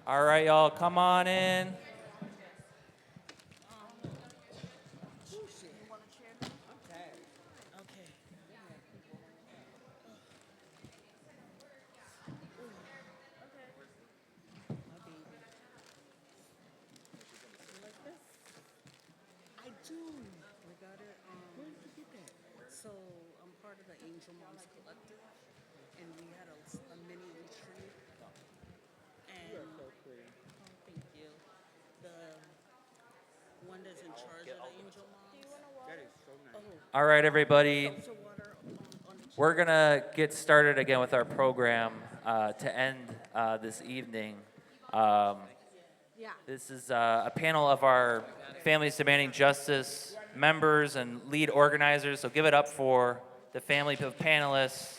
All right, y'all, come on in. I do. We got it. Where did you get that? So I'm part of the Angel Moms Collective, and we had a mini retreat. And You are so pretty. oh, thank you. The one that's in charge of the Angel Moms. That is so nice. Oh, All right, everybody. seltzer water on the We're going to get started again with our program to end this evening. Yeah. This is a panel of our Families Demanding Justice members and lead organizers, so give it up for the family of panelists.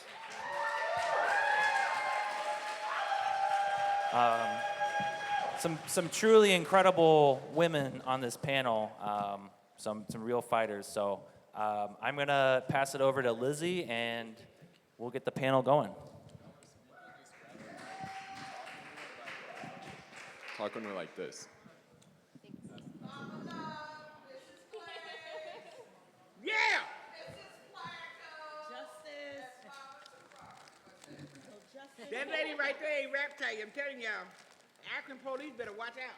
Some truly incredible women on this panel, some real fighters. So I'm going to pass it over to Lizzie, and we'll get the panel going. Talk when we're like this. Yeah! Justice. That lady right there ain't rap tight. I'm telling y'all. Akron police better watch out.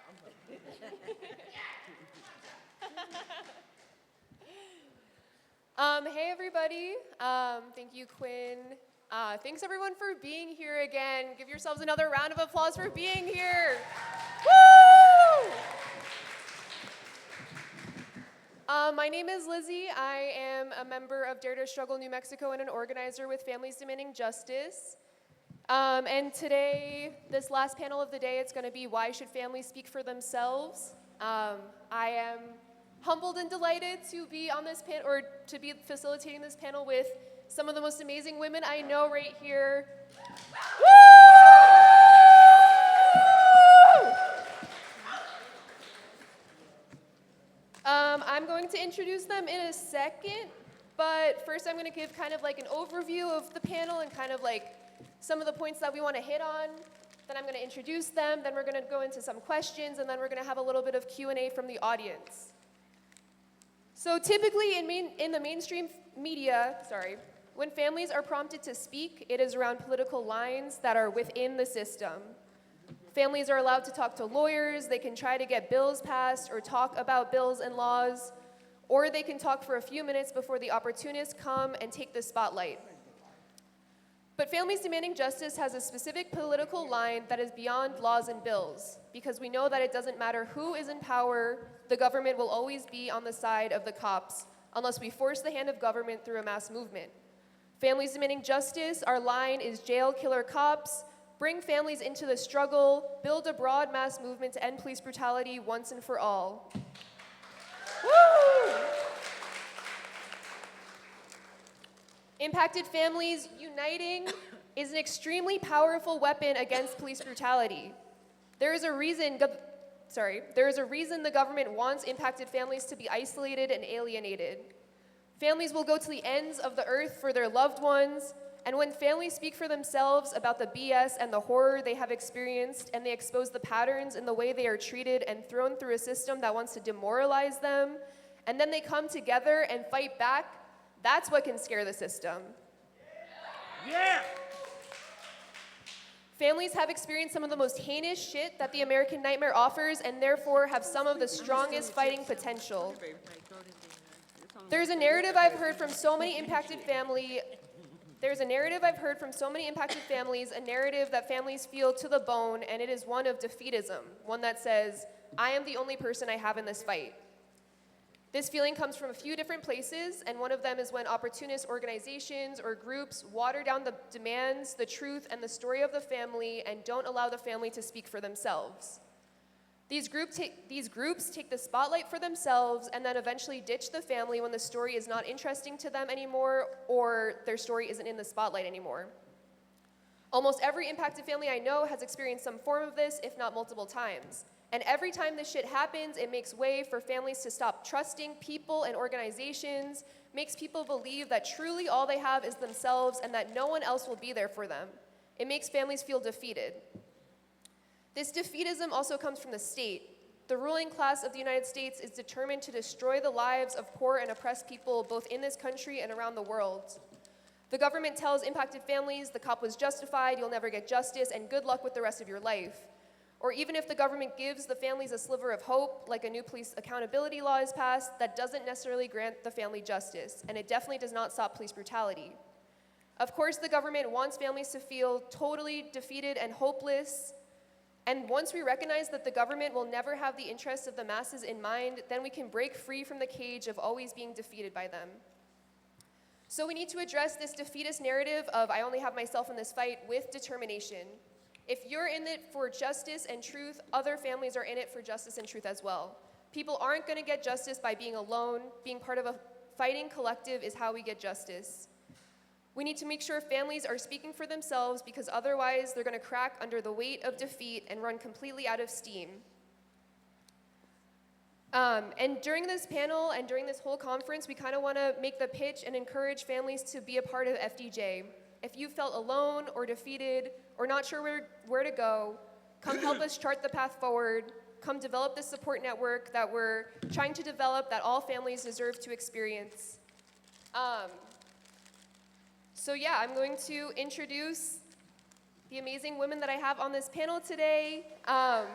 Hey everybody, thank you Quinn. Thanks everyone for being here again. Give yourselves another round of applause for being here. Woo! My name is Lizzie. I am a member of Dare to Struggle New Mexico and an organizer with Families Demanding Justice. And today, this last panel of the day, it's going to be why should families speak for themselves? I am humbled and delighted to be on this panel, or to be facilitating this panel with some of the most amazing women I know right here. Woo! I'm going to introduce them in a second, but first I'm going to give kind of like an overview of the panel and kind of like some of the points that we want to hit on. Then I'm going to introduce them, then we're going to go into some questions, and then we're going to have a little bit of Q&A from the audience. So typically in the mainstream media, when families are prompted to speak, it is around political lines that are within the system. Families are allowed to talk to lawyers, they can try to get bills passed or talk about bills and laws, or they can talk for a few minutes before the opportunists come and take the spotlight. But Families Demanding Justice has a specific political line that is beyond laws and bills, because we know that it doesn't matter who is in power, the government will always be on the side of the cops, unless we force the hand of government through a mass movement. Families Demanding Justice, our line is jail killer cops, bring families into the struggle, build a broad mass movement to end police brutality once and for all. Woo! Impacted families uniting is an extremely powerful weapon against police brutality. There is a reason the government wants impacted families to be isolated and alienated. Families will go to the ends of the earth for their loved ones, and when families speak for themselves about the BS and the horror they have experienced, and they expose the patterns in the way they are treated and thrown through a system that wants to demoralize them, and then they come together and fight back, that's what can scare the system. Yeah! Families have experienced some of the most heinous shit that the American nightmare offers, and therefore have some of the strongest fighting potential. There's a narrative I've heard from so many impacted families, a narrative that families feel to the bone, and it is one of defeatism, one that says, I am the only person I have in this fight. This feeling comes from a few different places, and one of them is when opportunist organizations or groups water down the demands, the truth, and the story of the family and don't allow the family to speak for themselves. These groups take the spotlight for themselves and then eventually ditch the family when the story is not interesting to them anymore or their story isn't in the spotlight anymore. Almost every impacted family I know has experienced some form of this, if not multiple times. And every time this shit happens, it makes way for families to stop trusting people and organizations, makes people believe that truly all they have is themselves and that no one else will be there for them. It makes families feel defeated. This defeatism also comes from the state. The ruling class of the United States is determined to destroy the lives of poor and oppressed people both in this country and around the world. The government tells impacted families the cop was justified, you'll never get justice, and good luck with the rest of your life. Or even if the government gives the families a sliver of hope, like a new police accountability law is passed, that doesn't necessarily grant the family justice, and it definitely does not stop police brutality. Of course, the government wants families to feel totally defeated and hopeless, and once we recognize that the government will never have the interests of the masses in mind, then we can break free from the cage of always being defeated by them. So we need to address this defeatist narrative of I only have myself in this fight with determination. If you're in it for justice and truth, other families are in it for justice and truth as well. People aren't going to get justice by being alone. Being part of a fighting collective is how we get justice. We need to make sure families are speaking for themselves because otherwise they're going to crack under the weight of defeat and run completely out of steam. And during this panel and during this whole conference, we kind of want to make the pitch and encourage families to be a part of FDJ. If you felt alone or defeated or not sure where to go, come help us chart the path forward. Come develop this support network that we're trying to develop that all families deserve to experience. So yeah, I'm going to introduce the amazing women that I have on this panel today. Woo!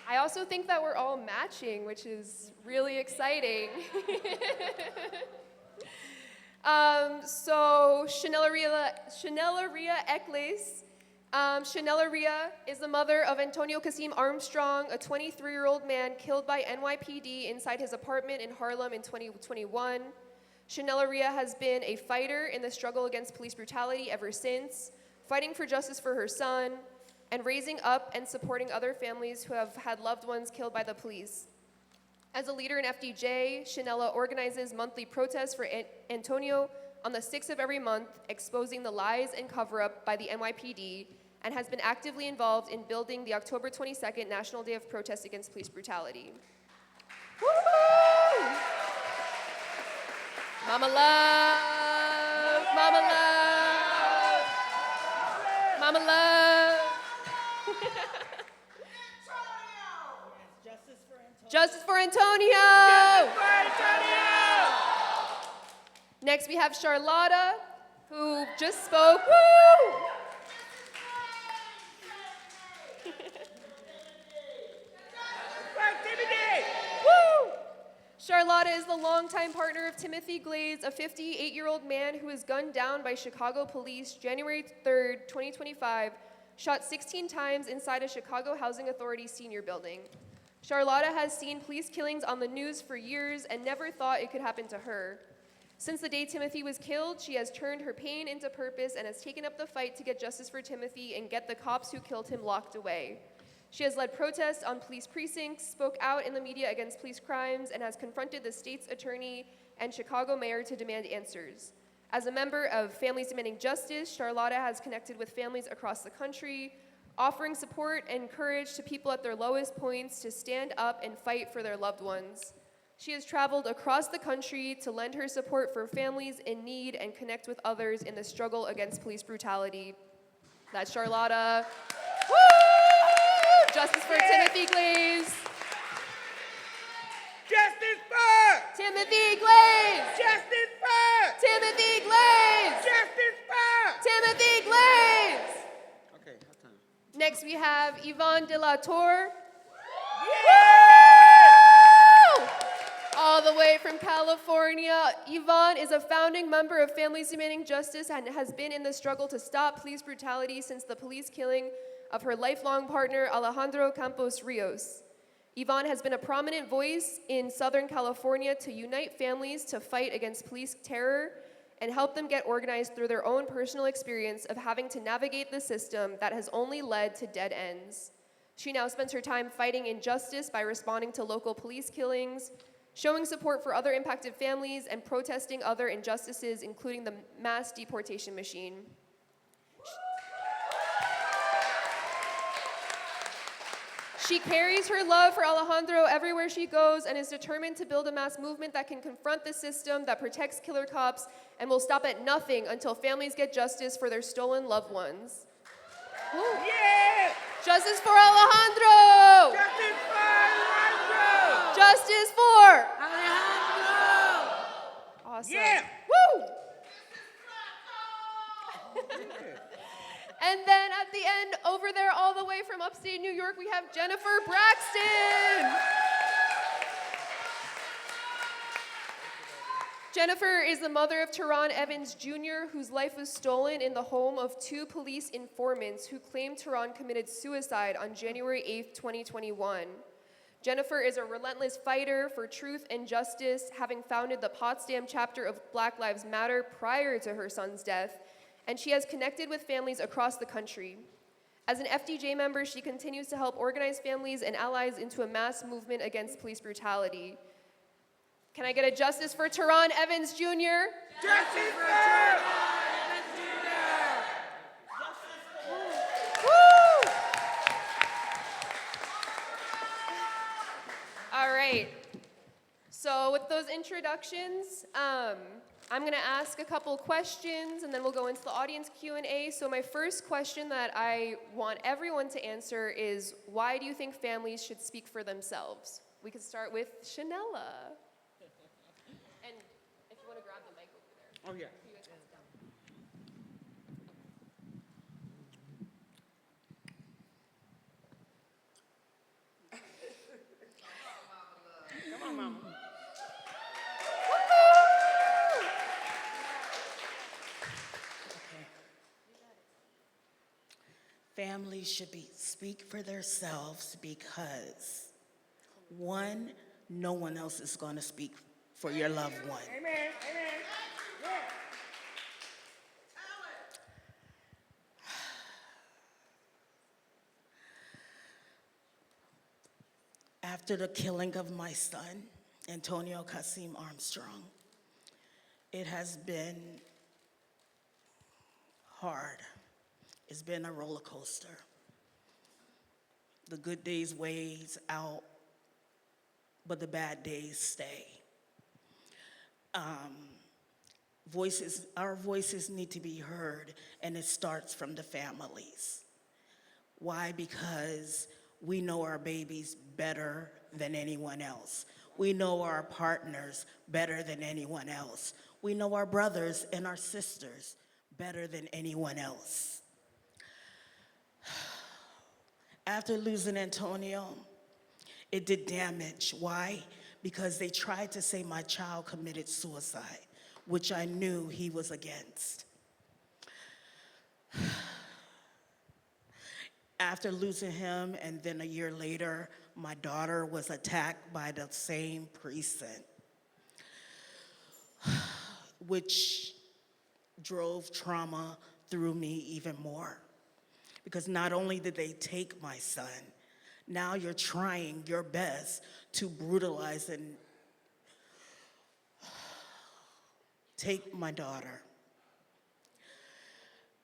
I also think that we're all matching, which is really exciting. So Shernaleria Eccles. Shernaleria is the mother of Antonio Kasim Armstrong, a 23-year-old man killed by NYPD inside his apartment in Harlem in 2021. Shernaleria has been a fighter in the struggle against police brutality ever since, fighting for justice for her son, and raising up and supporting other families who have had loved ones killed by the police. As a leader in FDJ, Shernella organizes monthly protests for Antonio on the 6th of every month, exposing the lies and cover-up by the NYPD, and has been actively involved in building the October 22nd National Day of Protest Against Police Brutality. Woo! Mama love, mama love, mama love. Justice for Antonio! Justice for Antonio! Next we have Charlotta, who just spoke. Woo! Woo! Charlotta is the longtime partner of Timothy Glaze, a 58-year-old man who was gunned down by Chicago police January 3rd, 2025, shot 16 times inside a Chicago Housing Authority senior building. Charlotta has seen police killings on the news for years and never thought it could happen to her. Since the day Timothy was killed, she has turned her pain into purpose and has taken up the fight to get justice for Timothy and get the cops who killed him locked away. She has led protests on police precincts, spoke out in the media against police crimes, and has confronted the state's attorney and Chicago mayor to demand answers. As a member of Families Demanding Justice, Charlotta has connected with families across the country, offering support and courage to people at their lowest points to stand up and fight for their loved ones. She has traveled across the country to lend her support for families in need and connect with others in the struggle against police brutality. That's Charlotta. Woo! Justice for Timothy Glaze. Justice for Timothy Glaze. Justice for Timothy Glaze. Justice for Timothy Glaze. Okay, halftime. Next we have Yvonne De La Torre. Woo! All the way from California, Yvonne is a founding member of Families Demanding Justice and has been in the struggle to stop police brutality since the police killing of her lifelong partner, Alejandro Campos Rios. Yvonne has been a prominent voice in Southern California to unite families to fight against police terror and help them get organized through their own personal experience of having to navigate the system that has only led to dead ends. She now spends her time fighting injustice by responding to local police killings, showing support for other impacted families, and protesting other injustices, including the mass deportation machine. She carries her love for Alejandro everywhere she goes and is determined to build a mass movement that can confront the system that protects killer cops and will stop at nothing until families get justice for their stolen loved ones. Woo. Yeah! Justice for Alejandro! Justice for Alejandro! Justice for Alejandro! Awesome. Yeah! Woo! And then at the end, over there, all the way from upstate New York, we have Jennifer Braxton. Jennifer is the mother of Teron Evans Jr., whose life was stolen in the home of 2 police informants who claimed Teron committed suicide on January 8, 2021. Jennifer is a relentless fighter for truth and justice, having founded the Potsdam chapter of Black Lives Matter prior to her son's death, and she has connected with families across the country. As an FDJ member, she continues to help organize families and allies into a mass movement against police brutality. Can I get a justice for Teron Evans Jr.? Justice for Alejandro! Woo! All right. So with those introductions, I'm going to ask a couple questions, and then we'll go into the audience Q&A. So my first question that I want everyone to answer is, why do you think families should speak for themselves? We could start with Shanella. And if you want to grab the mic over there. Oh, yeah. You guys want to down. Come on, mama. Families should speak for themselves because, one, no one else is going to speak for your loved one. Amen. Amen. Yeah. After the killing of my son, Antonio Kasim Armstrong, it has been hard. It's been a roller coaster. The good days ways out, but the bad days stay. Our voices need to be heard, and it starts from the families. Why? Because we know our babies better than anyone else. We know our partners better than anyone else. We know our brothers and our sisters better than anyone else. After losing Antonio, it did damage. Why? Because they tried to say my child committed suicide, which I knew he was against. After losing him, and then a year later, my daughter was attacked by the same precinct, which drove trauma through me even more. Because not only did they take my son, now you're trying your best to brutalize and take my daughter.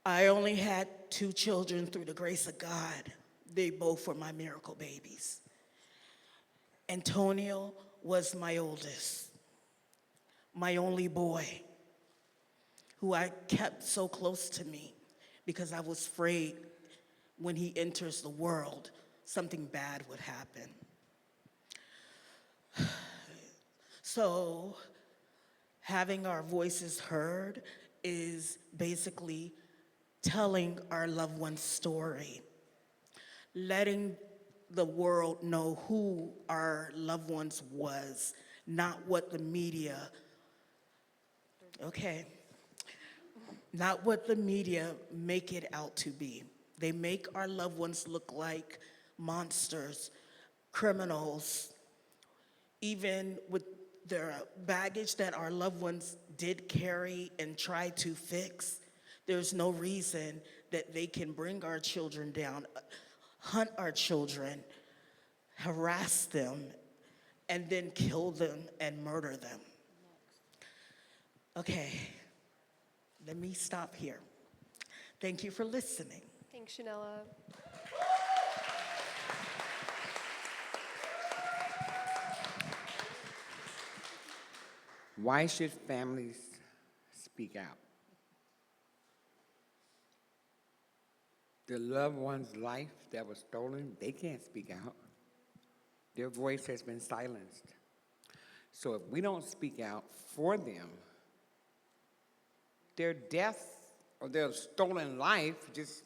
I only had 2 children through the grace of God. They both were my miracle babies. Antonio was my oldest, my only boy, who I kept so close to me because I was afraid when he enters the world, something bad would happen. So having our voices heard is basically telling our loved one's story, letting the world know who our loved ones was, not what the media, not what the media make it out to be. They make our loved ones look like monsters, criminals, even with the baggage that our loved ones did carry and try to fix. There's no reason that they can bring our children down, hunt our children, harass them, and then kill them and murder them. Okay, let me stop here. Thank you for listening. Thanks, Shanella. Why should families speak out. The loved one's life that was stolen, they can't speak out. Their voice has been silenced. So if we don't speak out for them, their death or their stolen life just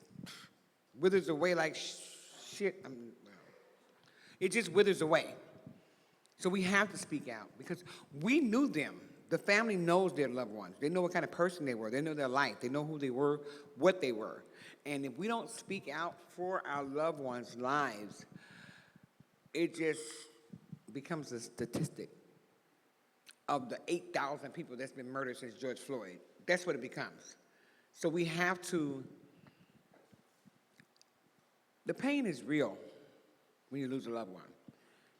withers away like shit. It just withers away. So we have to speak out because we knew them. The family knows their loved ones. They know what kind of person they were. They know their life. They know who they were, what they were. And if we don't speak out for our loved ones' lives, it just becomes a statistic of the 8,000 people that's been murdered since George Floyd. That's what it becomes. So we have to, the pain is real when you lose a loved one.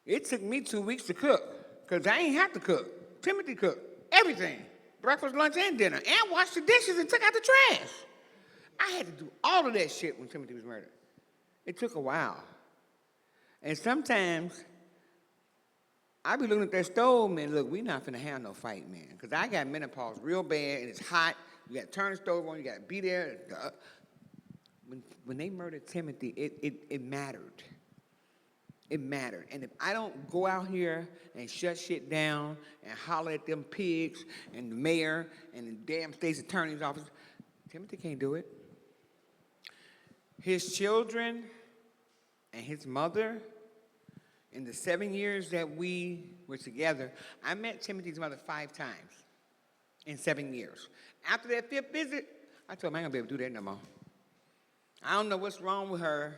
It took me 2 weeks to cook, because I ain't have to cook. Timothy cooked everything, breakfast, lunch, and dinner, and washed the dishes and took out the trash. I had to do all of that shit when Timothy was murdered. It took a while. And sometimes I be looking at that stove, man, look, we not finna have no fight, man, because I got menopause real bad, and it's hot. You got to turn the stove on, you got to be there. When they murdered Timothy, it mattered. It mattered. And if I don't go out here and shut shit down and holler at them pigs and the mayor and the damn state's attorney's office, Timothy can't do it. His children and his mother, in the 7 years that we were together, I met Timothy's mother 5 times in 7 years. After that 5th visit, I told him I ain't gonna be able to do that no more. I don't know what's wrong with her,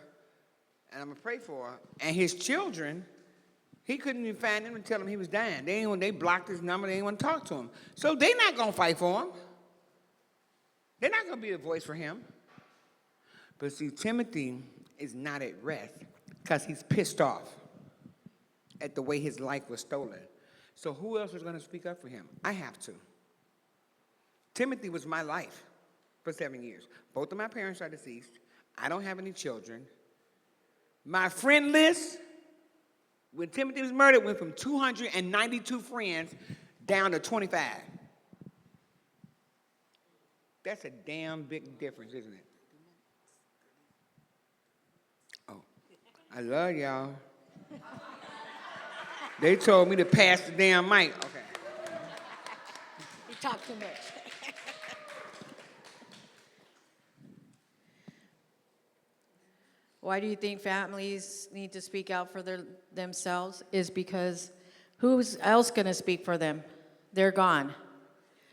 and I'm gonna pray for her. And his children, he couldn't even find them and tell him he was dying. They blocked his number, they didn't want to talk to him. So they're not gonna fight for him. They're not gonna be a voice for him. But see, Timothy is not at rest because he's pissed off at the way his life was stolen. So who else is gonna speak up for him? I have to. Timothy was my life for 7 years. Both of my parents are deceased. I don't have any children. My friend list, when Timothy was murdered, went from 292 friends down to 25. That's a damn big difference, isn't it? Oh, I love y'all. They told me to pass the damn mic. Okay. You talk too much. Why do you think families need to speak out for themselves? Is because who's else going to speak for them? They're gone.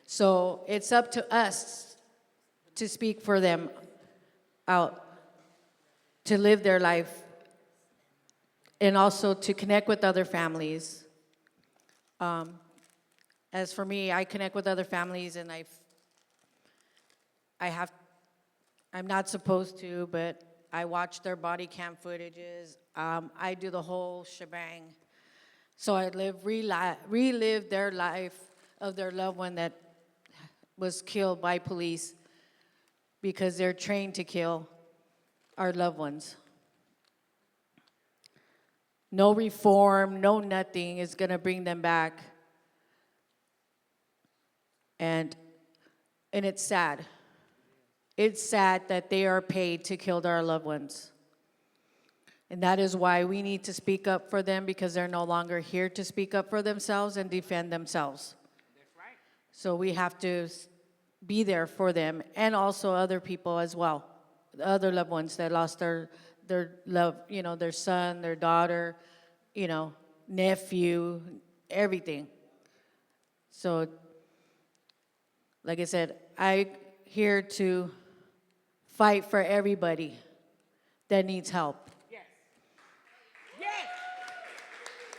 So it's up to us to speak for them out, to live their life, and also to connect with other families. As for me, I connect with other families, and I'm not supposed to, but I watch their body cam footages. I do the whole shebang. So I relive their life of their loved one that was killed by police because they're trained to kill our loved ones. No reform, no nothing is going to bring them back. And it's sad. It's sad that they are paid to kill our loved ones. And that is why we need to speak up for them, because they're no longer here to speak up for themselves and defend themselves. That's right. So we have to be there for them, and also other people as well. The other loved ones that lost their love, their son, their daughter, nephew, everything. So, like I said, I'm here to fight for everybody that needs help. Yes. Yes.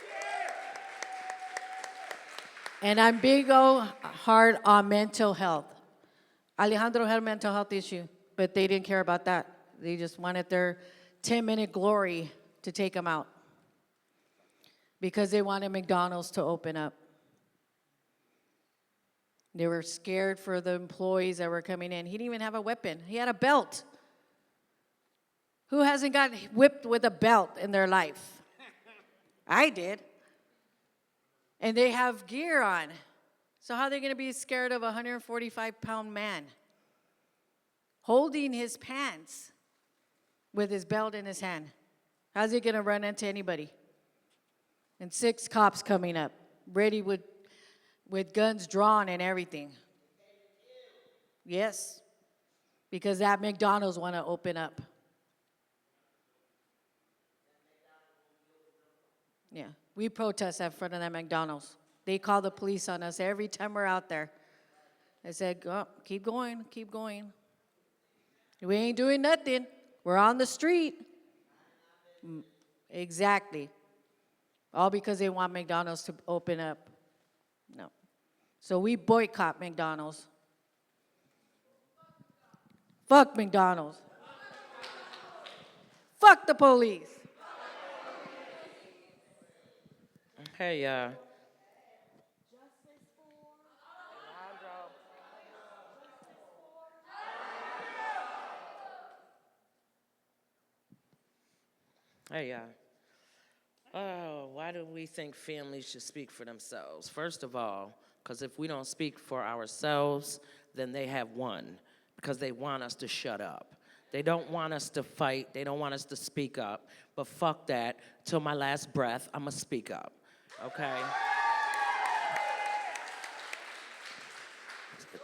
Yes. And I'm hard on mental health. Alejandro had a mental health issue, but they didn't care about that. They just wanted their 10-minute glory to take him out because they wanted McDonald's to open up. They were scared for the employees that were coming in. He didn't even have a weapon. He had a belt. Who hasn't got whipped with a belt in their life? I did. And they have gear on. So how are they going to be scared of a 145-pound man holding his pants with his belt in his hand? How's he going to run into anybody? And 6 cops coming up, ready with guns drawn and everything. Yes, because that McDonald's want to open up. Yeah, we protest in front of that McDonald's. They call the police on us every time we're out there. They said, "Go, keep going, keep going. We ain't doing nothing. We're on the street." Exactly. All because they want McDonald's to open up. No. So we boycott McDonald's. Fuck McDonald's. Fuck the police. Hey, why do we think families should speak for themselves? First of all, because if we don't speak for ourselves, then they have won, because they want us to shut up. They don't want us to fight. They don't want us to speak up. But fuck that. Till my last breath, I'm going to speak up, okay?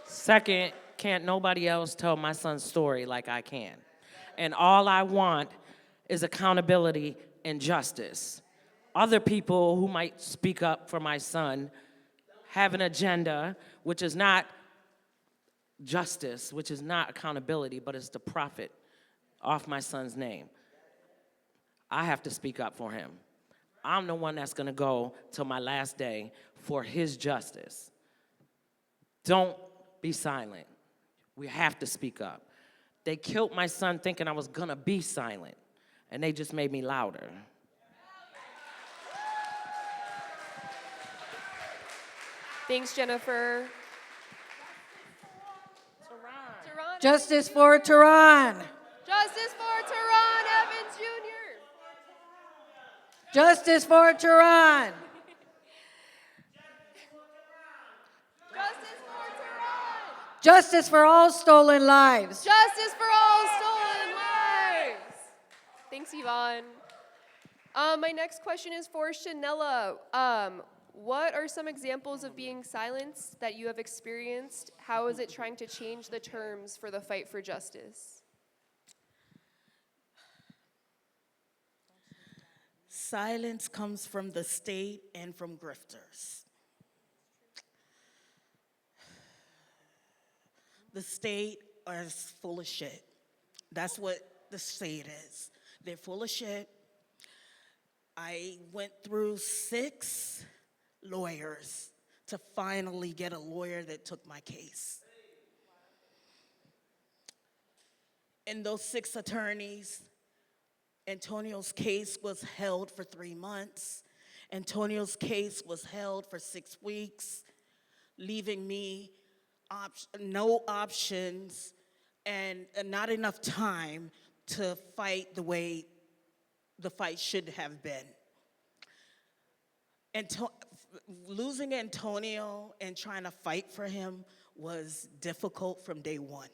Second, can't nobody else tell my son's story like I can. And all I want is accountability and justice. Other people who might speak up for my son have an agenda which is not justice, which is not accountability, but it's to profit off my son's name. I have to speak up for him. I'm the one that's gonna go till my last day for his justice. Don't be silent. We have to speak up. They killed my son thinking I was gonna be silent, and they just made me louder. Thanks, Jennifer. Tehran. Justice for Tehran. Justice for Tehran Evans Jr. Justice for Tehran. Justice for Tehran. Justice for all stolen lives. Justice for all stolen lives. Thanks, Yvonne. My next question is for Shanella. What are some examples of being silenced that you have experienced? How is it trying to change the terms for the fight for justice? Silence comes from the state and from grifters. The state is full of shit. That's what the state is. They're full of shit. I went through 6 lawyers to finally get a lawyer that took my case. And those 6 attorneys, Antonio's case was held for 3 months. Antonio's case was held for 6 weeks, leaving me no options and not enough time to fight the way the fight should have been. Losing Antonio and trying to fight for him was difficult from day one.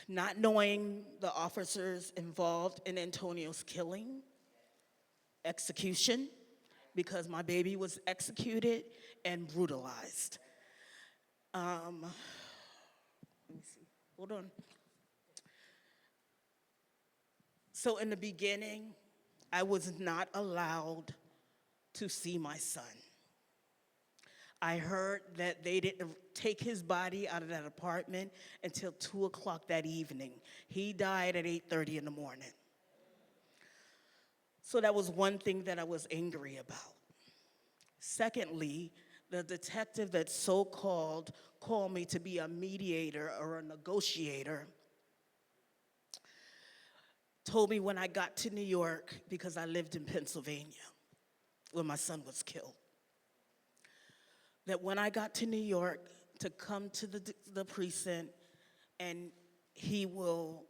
Not knowing the officers involved in Antonio's killing, execution, because my baby was executed and brutalized. Let me see, hold on. So in the beginning, I was not allowed to see my son. I heard that they didn't take his body out of that apartment until 2 o'clock that evening. He died at 8:30 in the morning. So that was one thing that I was angry about. Secondly, the detective that so-called called me to be a mediator or a negotiator told me when I got to New York, because I lived in Pennsylvania when my son was killed, that when I got to New York to come to the precinct and he will,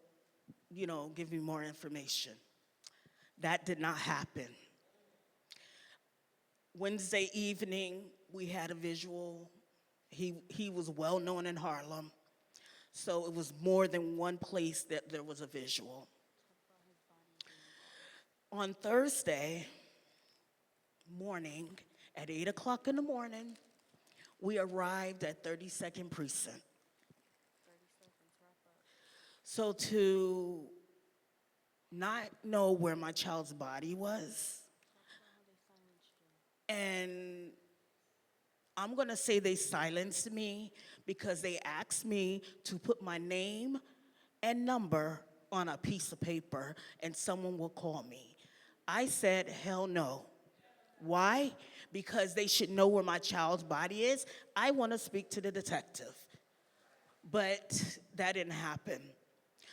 give me more information. That did not happen. Wednesday evening, We had a visual. He was well known in Harlem, so it was more than one place that there was a visual. On Thursday morning, at 8 o'clock in the morning, we arrived at 32nd Precinct. So to not know where my child's body was, and I'm gonna say they silenced me because they asked me to put my name and number on a piece of paper and someone will call me. I said, hell no. Why? Because they should know where my child's body is. I wanna speak to the detective. But that didn't happen.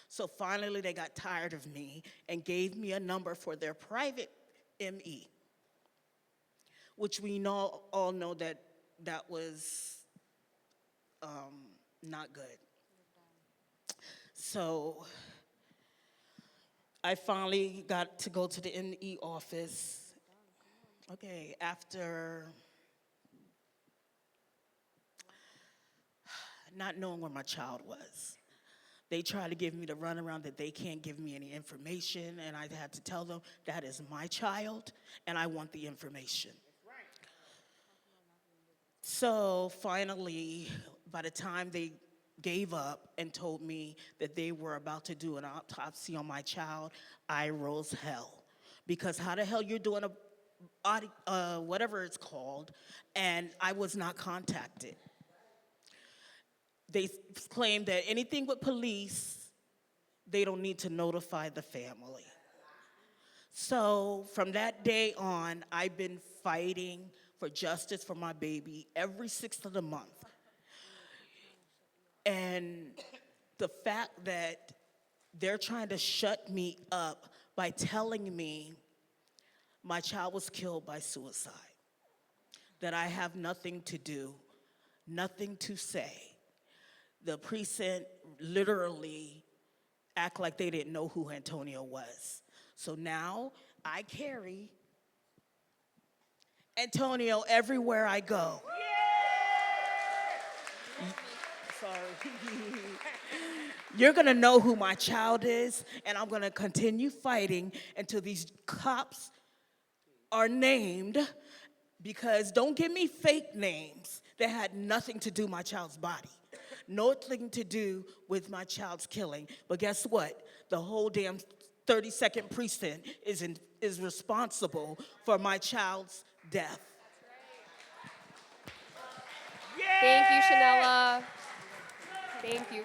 So finally they got tired of me and gave me a number for their private ME, which we all know that was not good. So I finally got to go to the ME office. Okay, after not knowing where my child was. They tried to give me the runaround that they can't give me any information, and I had to tell them that is my child, and I want the information. So finally, by the time they gave up and told me that they were about to do an autopsy on my child, I rose hell. Because how the hell you're doing whatever it's called, and I was not contacted. They claim that anything with police, they don't need to notify the family. So from that day on, I've been fighting for justice for my baby every 6th of the month. And the fact that they're trying to shut me up by telling me my child was killed by suicide, that I have nothing to do, nothing to say. The precinct literally act like they didn't know who Antonio was. So now I carry Antonio everywhere I go. Sorry. You're gonna know who my child is, and I'm gonna continue fighting until these cops are named, because don't give me fake names that had nothing to do with my child's body. Nothing to do with my child's killing. But guess what? The whole damn 32nd Precinct is responsible for my child's death. Thank you, Shanella. Thank you.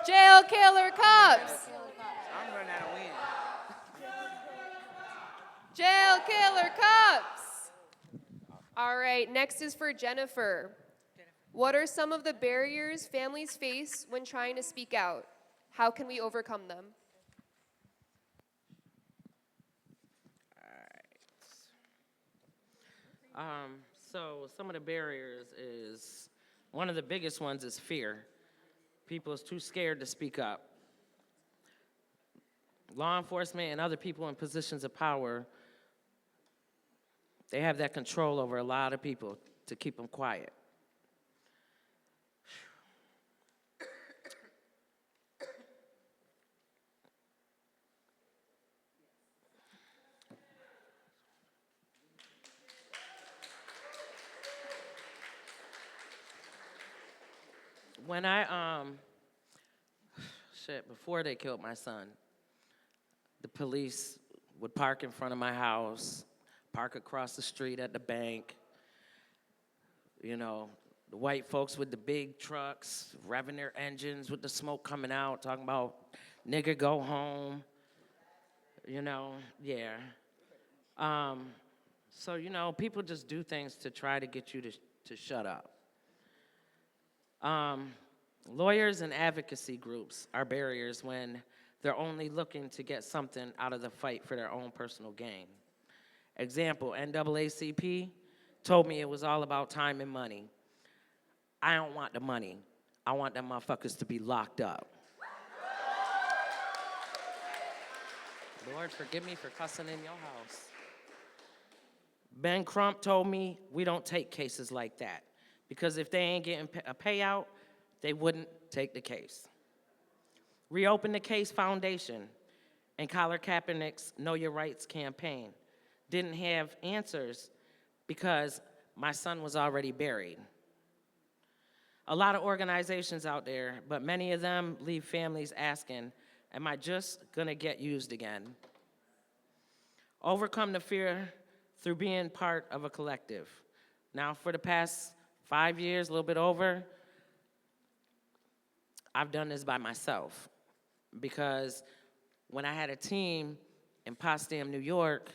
Jail killer cops. I'm running out of wind. Jail killer cops. All right, next is for Jennifer. What are some of the barriers families face when trying to speak out? How can we overcome them? So some of the barriers is, one of the biggest ones is fear. People is too scared to speak up. Law enforcement and other people in positions of power, they have that control over a lot of people to keep them quiet. When before they killed my son, the police would park in front of my house, park across the street at the bank. You know, the white folks with the big trucks, revving their engines with the smoke coming out, talking about, nigga, go home. You know, yeah. So, you know, people just do things to try to get you to shut up. Lawyers and advocacy groups are barriers when they're only looking to get something out of the fight for their own personal gain. Example, NAACP told me it was all about time and money. I don't want the money. I want them motherfuckers to be locked up. Lord, forgive me for cussing in your house. Ben Crump told me we don't take cases like that because if they ain't getting a payout, they wouldn't take the case. Reopen the Case Foundation and Colin Kaepernick's Know Your Rights campaign didn't have answers because my son was already buried. A lot of organizations out there, but many of them leave families asking, am I just gonna get used again? Overcome the fear through being part of a collective. Now, for the past 5 years, a little bit over, I've done this by myself because when I had a team in Potsdam, New York,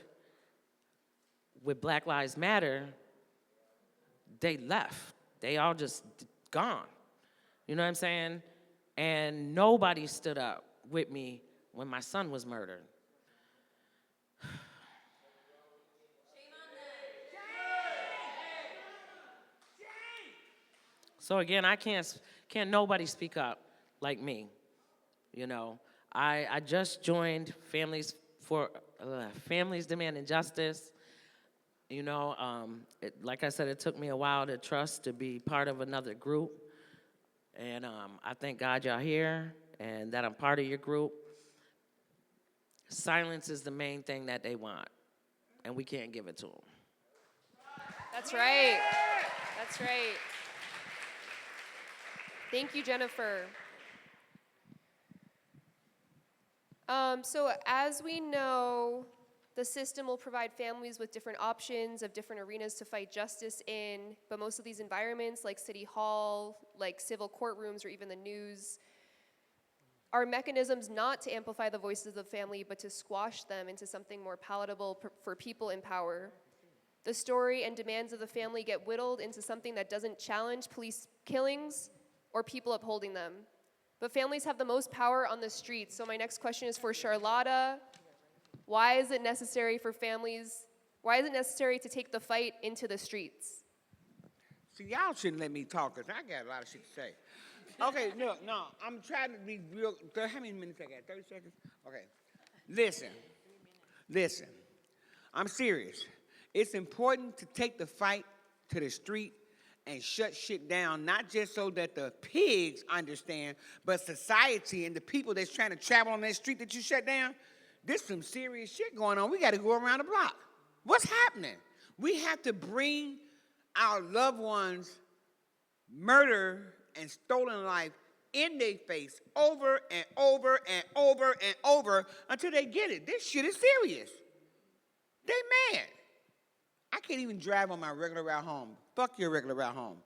with Black Lives Matter, they left. They all just gone. You know what I'm saying? And nobody stood up with me when my son was murdered. So again, can't nobody speak up like me. You know, I just joined Families Demanding Justice. You know, like I said, it took me a while to trust to be part of another group. And I thank God y'all here and that I'm part of your group. Silence is the main thing that they want, and we can't give it to them. That's right. That's right. Thank you, Jennifer. So as we know, the system will provide families with different options of different arenas to fight justice in, but most of these environments, like City Hall, like civil courtrooms, or even the news, are mechanisms not to amplify the voices of the family, but to squash them into something more palatable for people in power. The story and demands of the family get whittled into something that doesn't challenge police killings or people upholding them. But families have the most power on the streets. So my next question is for Charlotta. Why is it necessary to take the fight into the streets? See, y'all shouldn't let me talk because I got a lot of shit to say. Okay, no, I'm trying to be real. How many minutes I got? 30 seconds? Okay. Listen. I'm serious. It's important to take the fight to the street and shut shit down, not just so that the pigs understand, but society and the people that's trying to travel on that street that you shut down. There's some serious shit going on. We got to go around the block. What's happening? We have to bring our loved ones' murder and stolen life in their face over and over and over and over until they get it. This shit is serious. They mad. I can't even drive on my regular route home. Fuck your regular route home.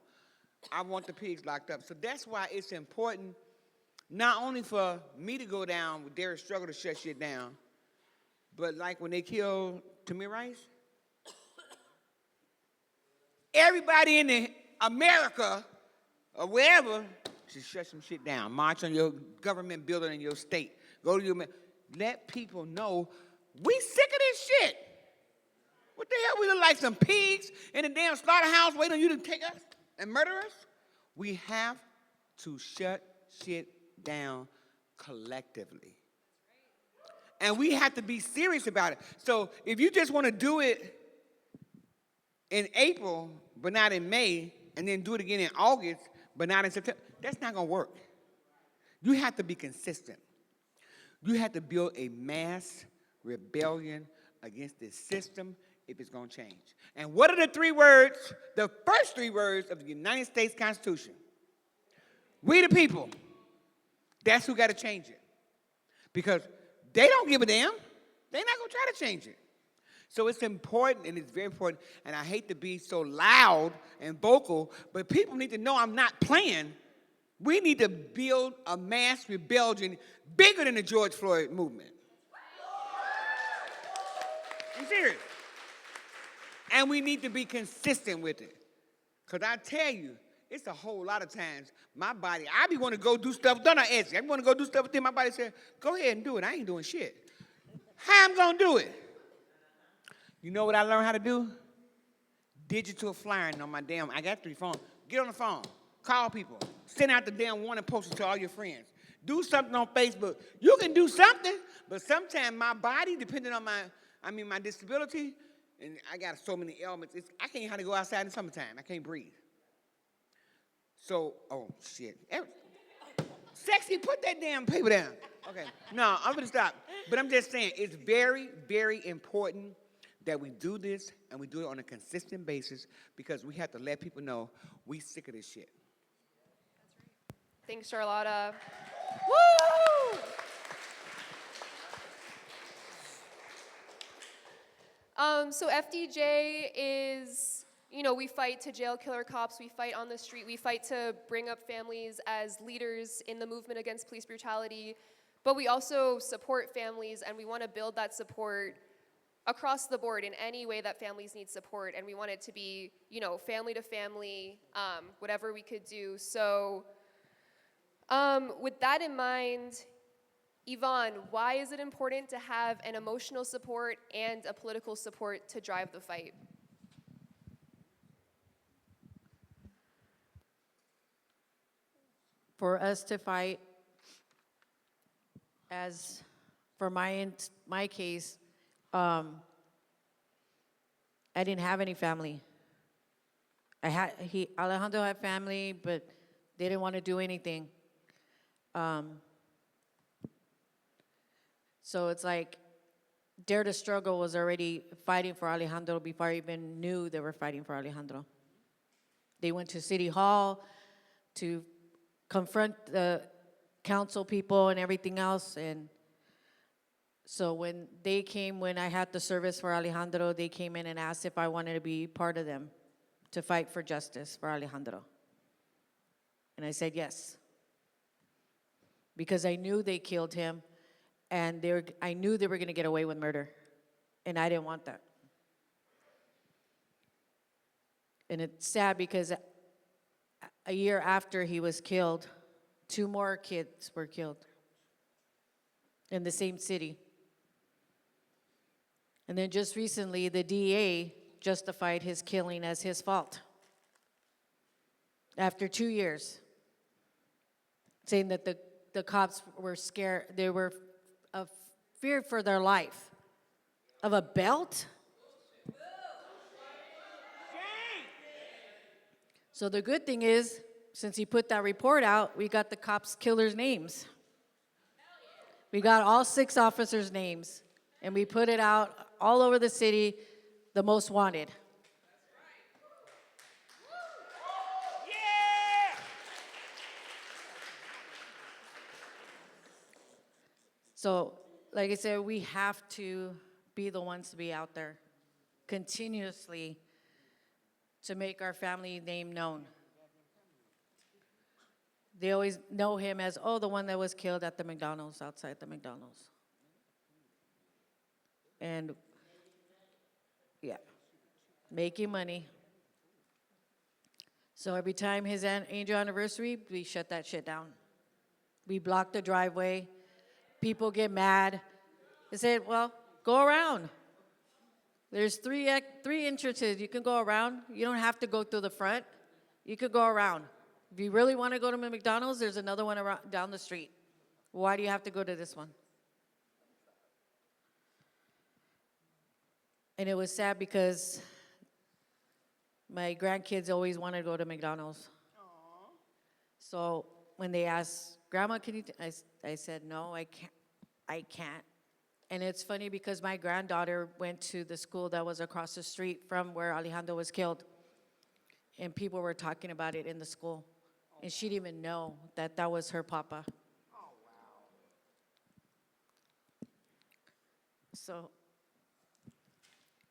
I want the pigs locked up. So that's why it's important not only for me to go down with their struggle to shut shit down, but like when they killed Tamir Rice, everybody in America or wherever should shut some shit down. March on your government building in your state. Go to your, let people know we sick of this shit. What the hell? We look like some pigs in a damn slaughterhouse waiting on you to take us and murder us? We have to shut shit down collectively. And we have to be serious about it. So if you just want to do it in April, but not in May, and then do it again in August, but not in September, that's not going to work. You have to be consistent. You have to build a mass rebellion against this system if it's going to change. And what are the three words, the first three words of the United States Constitution? We the people. That's who got to change it. Because they don't give a damn. They're not going to try to change it. So it's important, and it's very important, and I hate to be so loud and vocal, but people need to know I'm not playing. We need to build a mass rebellion bigger than the George Floyd movement. I'm serious. And we need to be consistent with it. Because I tell you, it's a whole lot of times my body, I be want to go do stuff, don't I, Ezzy? I want to go do stuff with them. My body said, go ahead and do it. I ain't doing shit. How I'm going to do it? You know what I learned how to do? Digital flyering on my damn, I got 3 phones. Get on the phone. Call people. Send out the damn warning posters to all your friends. Do something on Facebook. You can do something, but sometimes my body, depending on my disability, and I got so many ailments. I can't hardly go outside in the summertime. I can't breathe. So, oh shit. Sexy, put that damn paper down. Okay, no, I'm gonna stop. But I'm just saying, it's very, very important that we do this and we do it on a consistent basis because we have to let people know we sick of this shit. Thanks, Charlotta. Woo! So FDJ is, we fight to jail killer cops, we fight on the street, we fight to bring up families as leaders in the movement against police brutality, but we also support families and we want to build that support across the board in any way that families need support, and we want it to be, family to family, whatever we could do. So with that in mind, Yvonne, why is it important to have an emotional support and a political support to drive the fight? For us to fight, as for my case, I didn't have any family. Alejandro had family, but they didn't want to do anything. So it's like Dare to Struggle was already fighting for Alejandro before I even knew they were fighting for Alejandro. They went to City Hall to confront the council people and everything else. And so when I had the service for Alejandro, they came in and asked if I wanted to be part of them to fight for justice for Alejandro. And I said yes. Because I knew they killed him, and I knew they were going to get away with murder, and I didn't want that. And it's sad because a year after he was killed, 2 more kids were killed in the same city. And then just recently, the DA justified his killing as his fault. After 2 years, saying that the cops were scared, they were feared for their life. Of a belt? So the good thing is, since he put that report out, we got the cops' killers' names. We got all 6 officers' names, and we put it out all over the city, the most wanted. So, like I said, we have to be the ones to be out there continuously to make our family name known. They always know him as, the one that was killed at the McDonald's, outside the McDonald's. And, yeah, making money. So every time his angel anniversary, we shut that shit down. We block the driveway. People get mad. They said, well, go around. There's three entrances. You can go around. You don't have to go through the front. You could go around. If you really want to go to McDonald's, there's another one around, down the street. Why do you have to go to this one? And it was sad because my grandkids always wanted to go to McDonald's. So when they asked, Grandma, can you? I said, no, I can't. And it's funny because my granddaughter went to the school that was across the street from where Alejandro was killed. And people were talking about it in the school. And she didn't even know that that was her papa. Oh, wow. So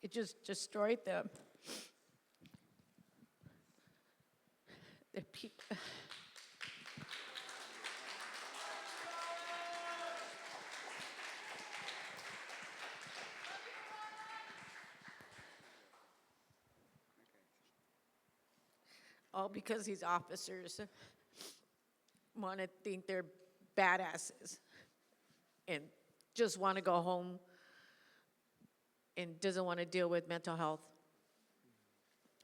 it just destroyed them. The people. All because these officers want to think they're badasses and just want to go home and doesn't want to deal with mental health.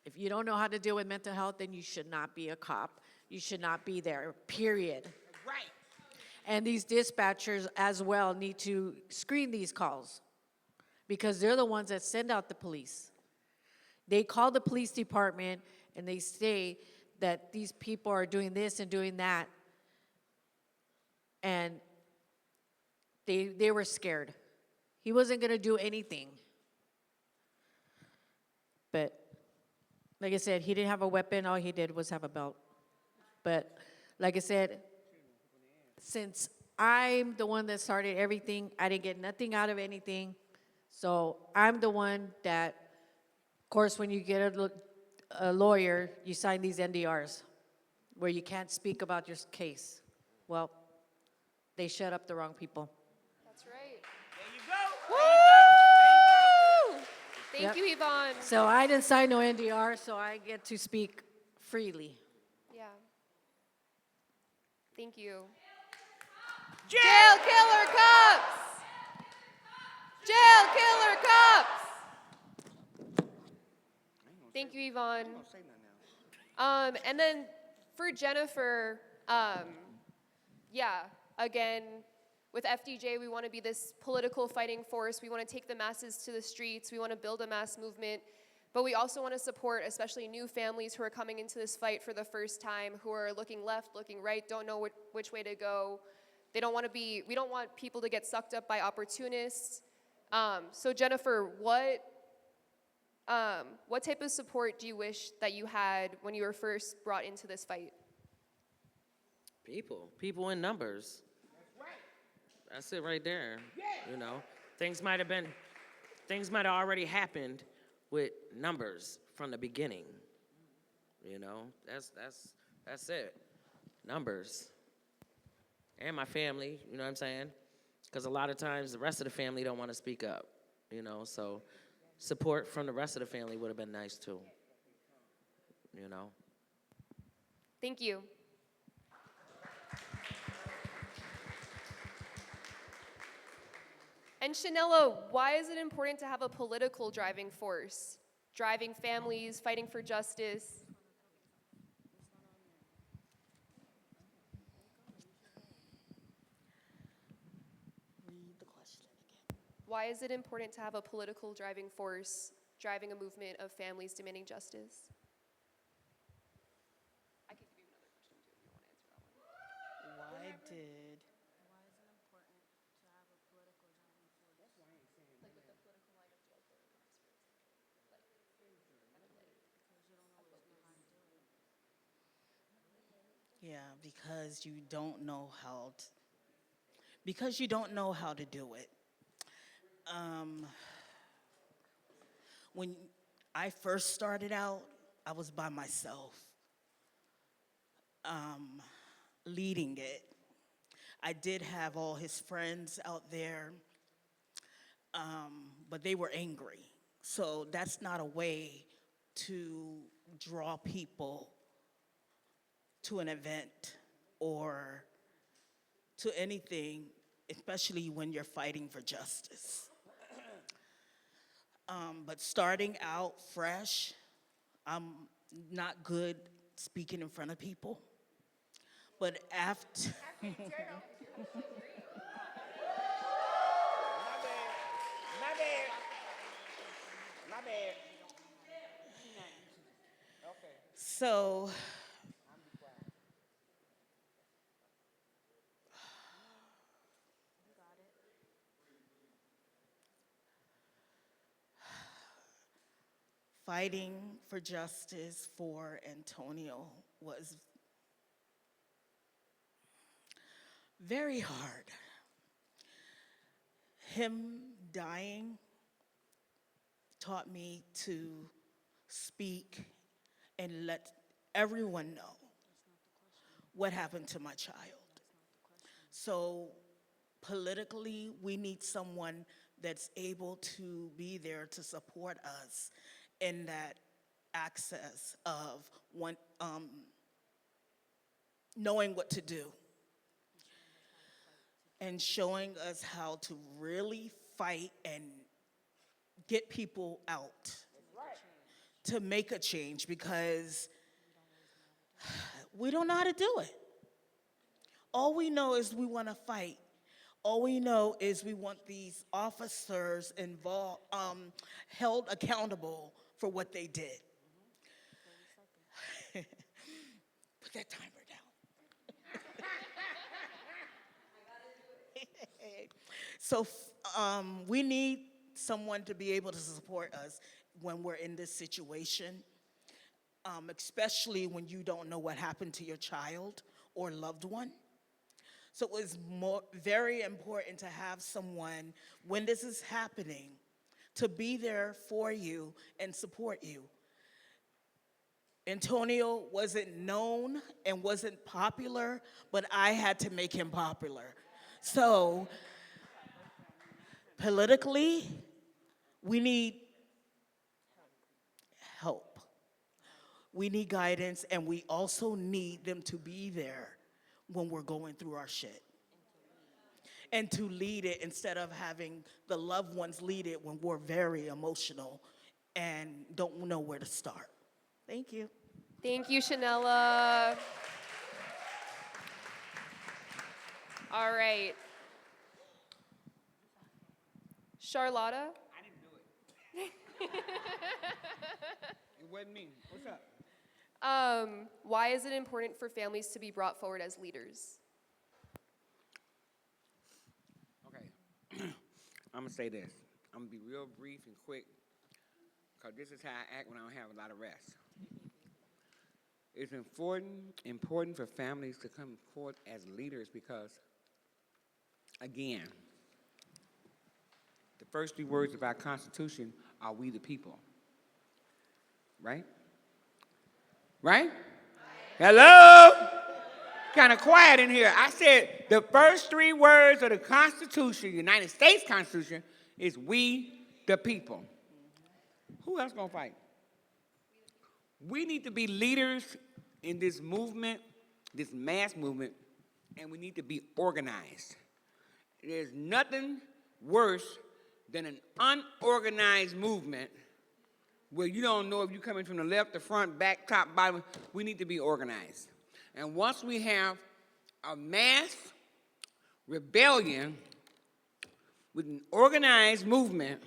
If you don't know how to deal with mental health, then you should not be a cop. You should not be there, period. Right. And these dispatchers as well need to screen these calls because they're the ones that send out the police. They call the police department and they say that these people are doing this and doing that. And they were scared. He wasn't going to do anything. But like I said, he didn't have a weapon. All he did was have a belt. But like I said, since I'm the one that started everything, I didn't get nothing out of anything. So I'm the one that, of course, when you get a lawyer, you sign these NDRs where you can't speak about your case. Well, they shut up the wrong people. That's right. There you go. Woo! Thank Yep. you, Yvonne. So I didn't sign no NDR, so I get to speak freely. Yeah. Thank you. Jail! Jail killer cops! Jail killer cops! Thank you, Yvonne. And then for Jennifer, yeah, again, with FDJ, we want to be this political fighting force. We want to take the masses to the streets. We want to build a mass movement. But we also want to support especially new families who are coming into this fight for the first time, who are looking left, looking right, don't know which way to go. We don't want people to get sucked up by opportunists. So Jennifer, what type of support do you wish that you had when you were first brought into this fight? People in numbers. That's it right there. You know, things might have already happened with numbers from the beginning. You know, that's it. Numbers. And my family, you know what I'm saying? Because a lot of times the rest of the family don't want to speak up, you know, so support from the rest of the family would have been nice too, you know. Thank you. And Shanella, why is it important to have a political driving force? Driving families, fighting for justice? Read the question again. Why is it important to have a political driving force, driving a movement of families demanding justice? I could give you another question too if you want to answer that one. Why did Yeah, because you don't know how to do it. When I first started out, I was by myself, leading it. I did have all his friends out there, but they were angry. So that's not a way to draw people to an event or to anything, especially when you're fighting for justice. But starting out fresh, I'm not good speaking in front of people. But after, My bad. Okay. so fighting for justice for Antonio was very hard. Him dying taught me to speak and let everyone know what happened to my child. So politically, we need someone that's able to be there to support us in that access of knowing what to do and showing us how to really fight and get people out to make a change, because we don't know how to do it. All we know is we want to fight. All we know is we want these officers involved, held accountable for what they did. Put that timer down. So we need someone to be able to support us when we're in this situation, especially when you don't know what happened to your child or loved one. So it's very important to have someone, when this is happening, to be there for you and support you. Antonio wasn't known and wasn't popular, but I had to make him popular. So politically, we need help. We need guidance, and we also need them to be there when we're going through our shit. And to lead it instead of having the loved ones lead it when we're very emotional and don't know where to start. Thank you. Thank you, Shanella. All right. Charlotta? I didn't do it. It wasn't me. What's up? Why is it important for families to be brought forward as leaders? Okay. I'm going to say this. I'm going to be real brief and quick because this is how I act when I don't have a lot of rest. It's important for families to come forward as leaders because, again, the first 3 words of our Constitution are "we the people." Right? Right? Hello? Kind of quiet in here. I said the first 3 words of the Constitution, United States Constitution, is "we the people." Who else gonna fight? We need to be leaders in this movement, this mass movement, and we need to be organized. There's nothing worse than an unorganized movement where you don't know if you're coming from the left, the front, back, top, bottom. We need to be organized. And once we have a mass rebellion with an organized movement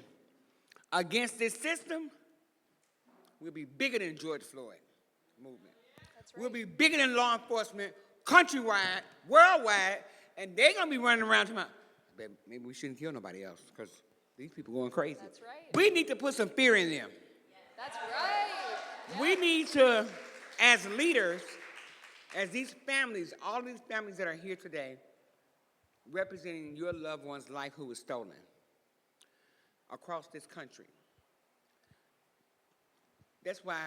against this system, we'll be bigger than George Floyd movement. That's right. We'll be bigger than law enforcement, countrywide, worldwide, and they're going to be running around talking about, maybe we shouldn't kill nobody else because these people going crazy. That's right. We need to put some fear in them. That's right. We need to, as leaders, as these families, all these families that are here today, representing your loved one's life who was stolen across this country. That's why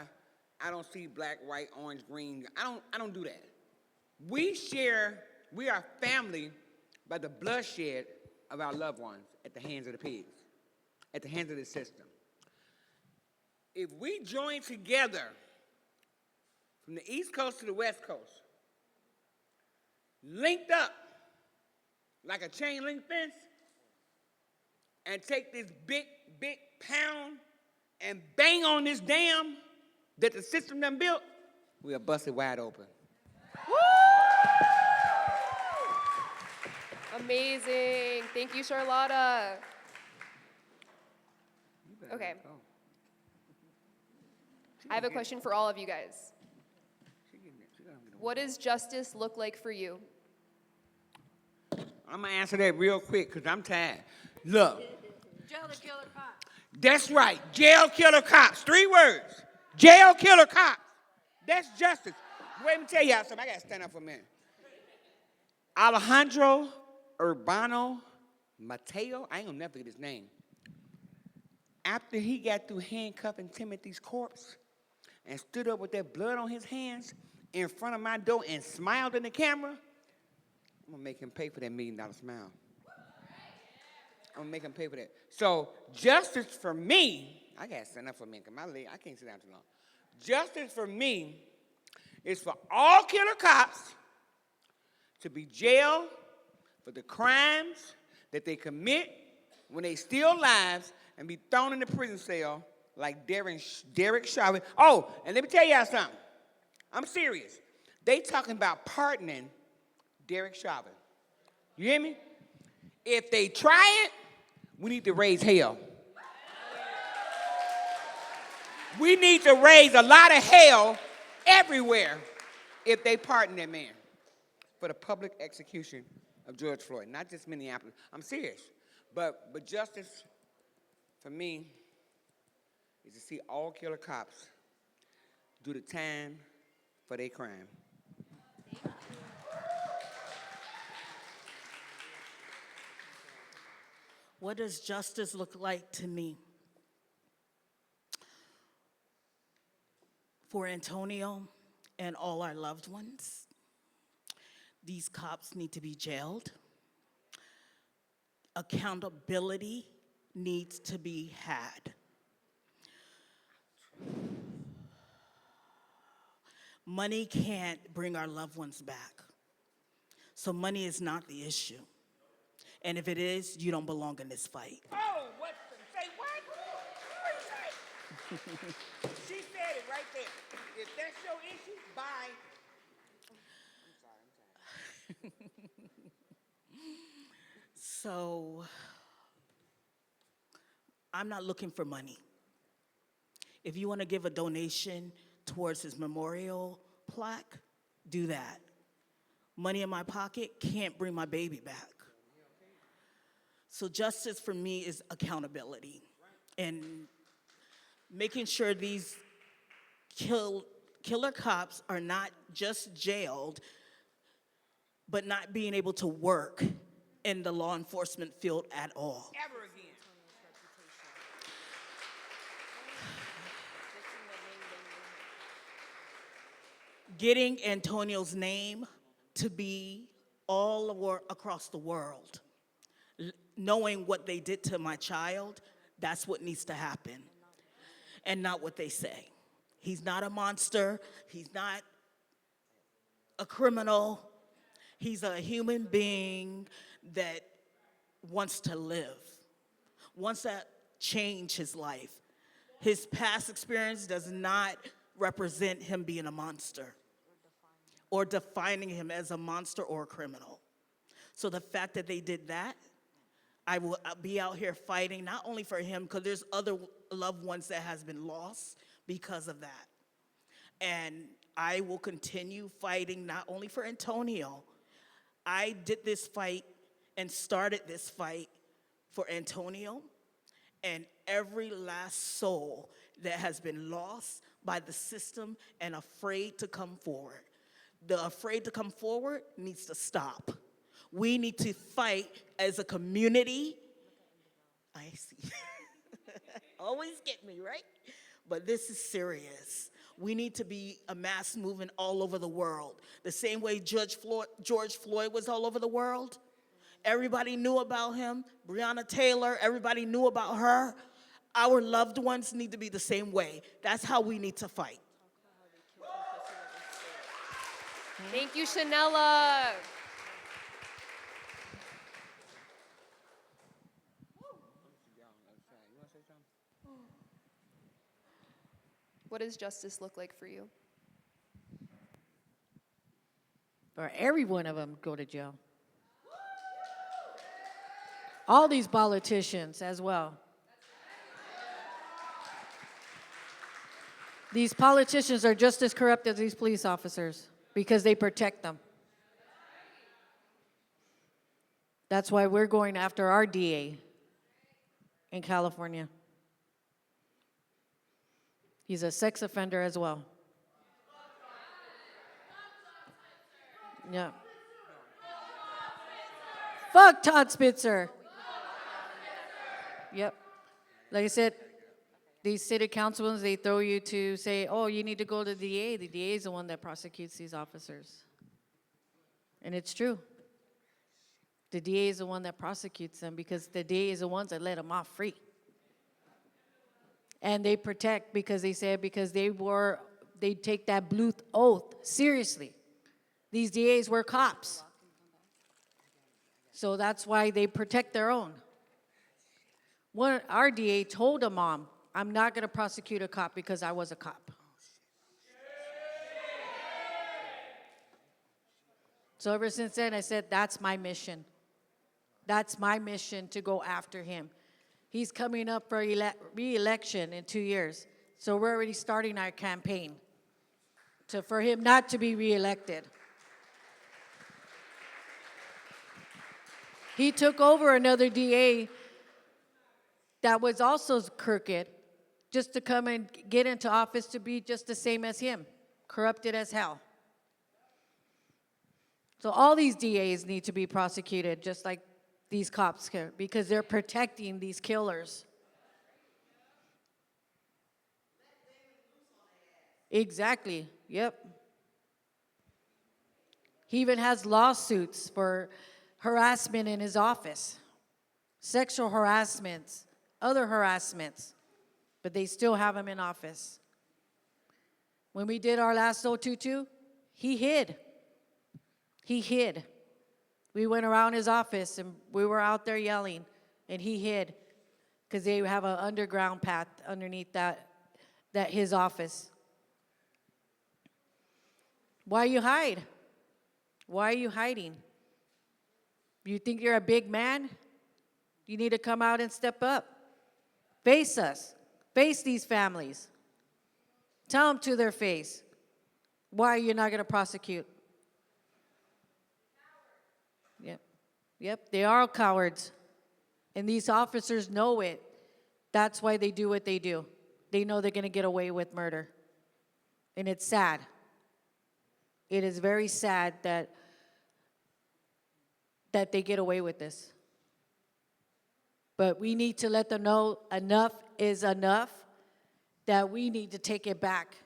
I don't see black, white, orange, green. I don't do that. We are family by the bloodshed of our loved ones at the hands of the pigs, at the hands of the system. If we join together from the East Coast to the West Coast, linked up like a chain link fence, and take this big pound and bang on this dam that the system done built, we'll bust it wide open. Woo! Amazing. Thank you, Charlotta. Okay. I have a question for all of you guys. What does justice look like for you? I'm going to answer that real quick because I'm tired. Look. Jail the killer cops. That's right. Jail killer cops. 3 words. Jail killer cops. That's justice. Wait, let me tell y'all something. I got to stand up for a minute. Alejandro Urbano Mateo, I ain't going to never forget his name. After he got through handcuffing Timothy's corpse and stood up with that blood on his hands in front of my door and smiled in the camera, I'm going to make him pay for that $1 million smile. I'm going to make him pay for that. So justice for me, I got to stand up for a minute because my leg, I can't sit down too long. Justice for me is for all killer cops to be jailed for the crimes that they commit when they steal lives and be thrown in the prison cell like Derek Chauvin. Oh, and let me tell y'all something. I'm serious. They talking about pardoning Derek Chauvin. You hear me? If they try it, we need to raise hell. We need to raise a lot of hell everywhere if they pardon that man for the public execution of George Floyd, not just Minneapolis. I'm serious. But justice, for me, is to see all killer cops do the time for their crime. What does justice look like to me? For Antonio and all our loved ones, these cops need to be jailed. Accountability needs to be had. Money can't bring our loved ones back. So money is not the issue. And if it is, you don't belong in this fight. Oh, what? Say what? What did you say? She said it right there. If that's your issue, bye. I'm sorry. So, I'm not looking for money. If you want to give a donation towards his memorial plaque, do that. Money in my pocket can't bring my baby back. So justice for me is accountability and making sure these killer cops are not just jailed, but not being able to work in the law enforcement field at all. Ever again. Getting Antonio's name to be all across the world. Knowing what they did to my child, that's what needs to happen. And not what they say. He's not a monster. He's not a criminal. He's a human being that wants to live, wants to change his life. His past experience does not represent him being a monster or defining him as a monster or a criminal. So the fact that they did that, I will be out here fighting not only for him, because there's other loved ones that has been lost because of that. And I will continue fighting not only for Antonio. I did this fight and started this fight for Antonio and every last soul that has been lost by the system and afraid to come forward. The afraid to come forward needs to stop. We need to fight as a community. I see. Always get me, right? But this is serious. We need to be a mass movement all over the world. The same way George Floyd was all over the world. Everybody knew about him. Breonna Taylor, everybody knew about her. Our loved ones need to be the same way. That's how we need to fight. Thank you, Shanella. What does justice look like for you? For every one of them go to jail. All these politicians as well. These politicians are just as corrupt as these police officers because they protect them. That's why we're going after our DA in California. He's a sex offender as well. Yeah. Fuck Todd Spitzer. Yep. Like I said, these city councilmen, they throw you to say, oh, you need to go to the DA. The DA is the one that prosecutes these officers. And it's true. The DA is the one that prosecutes them because the DA is the ones that let them off free. And they protect because they said because they take that blue oath seriously. These DAs were cops. So that's why they protect their own. Our DA told a mom, I'm not going to prosecute a cop because I was a cop. So ever since then, I said, that's my mission. That's my mission to go after him. He's coming up for re-election in 2 years. So we're already starting our campaign for him not to be reelected. He took over another DA that was also crooked, just to come and get into office to be just the same as him, corrupted as hell. So all these DAs need to be prosecuted, just like these cops can, because they're protecting these killers. Exactly, yep. He even has lawsuits for harassment in his office, sexual harassments, other harassments, but they still have him in office. When we did our last 022, he hid. He hid. We went around his office and we were out there yelling, and he hid because they have an underground path underneath that his office. Why you hide? Why are you hiding? You think you're a big man? You need to come out and step up. Face us. Face these families. Tell them to their face. Why are you not going to prosecute? Yep. Yep, they are cowards. And these officers know it. That's why they do what they do. They know they're going to get away with murder. And it's sad. It is very sad that they get away with this. But we need to let them know enough is enough, that we need to take it back,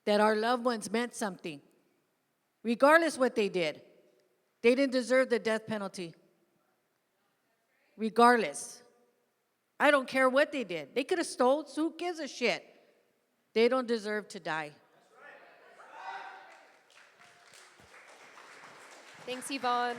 that our loved ones meant something, regardless what they did. They didn't deserve the death penalty, regardless. I don't care what they did. They could have stole, so who gives a shit? They don't deserve to die. Thanks, Yvonne.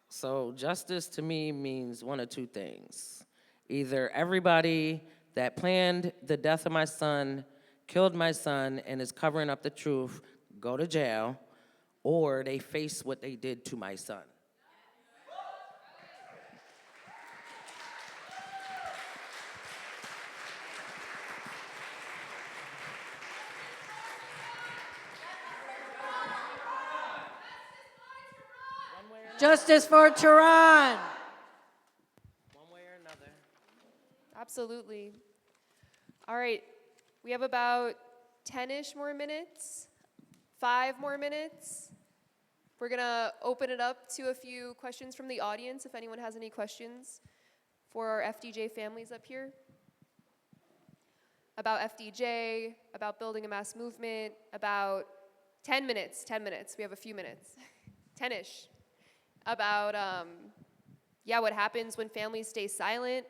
So justice to me means one of two things. Either everybody that planned the death of my son, killed my son, and is covering up the truth, go to jail, or they face what they did to my son. Justice for Tehran. One way or another. Absolutely. All right, we have about 10-ish more minutes, 5 more minutes. We're gonna open it up to a few questions from the audience, if anyone has any questions for our FDJ families up here. About FDJ, about building a mass movement, about 10 minutes, we have a few minutes, 10-ish. About, what happens when families stay silent.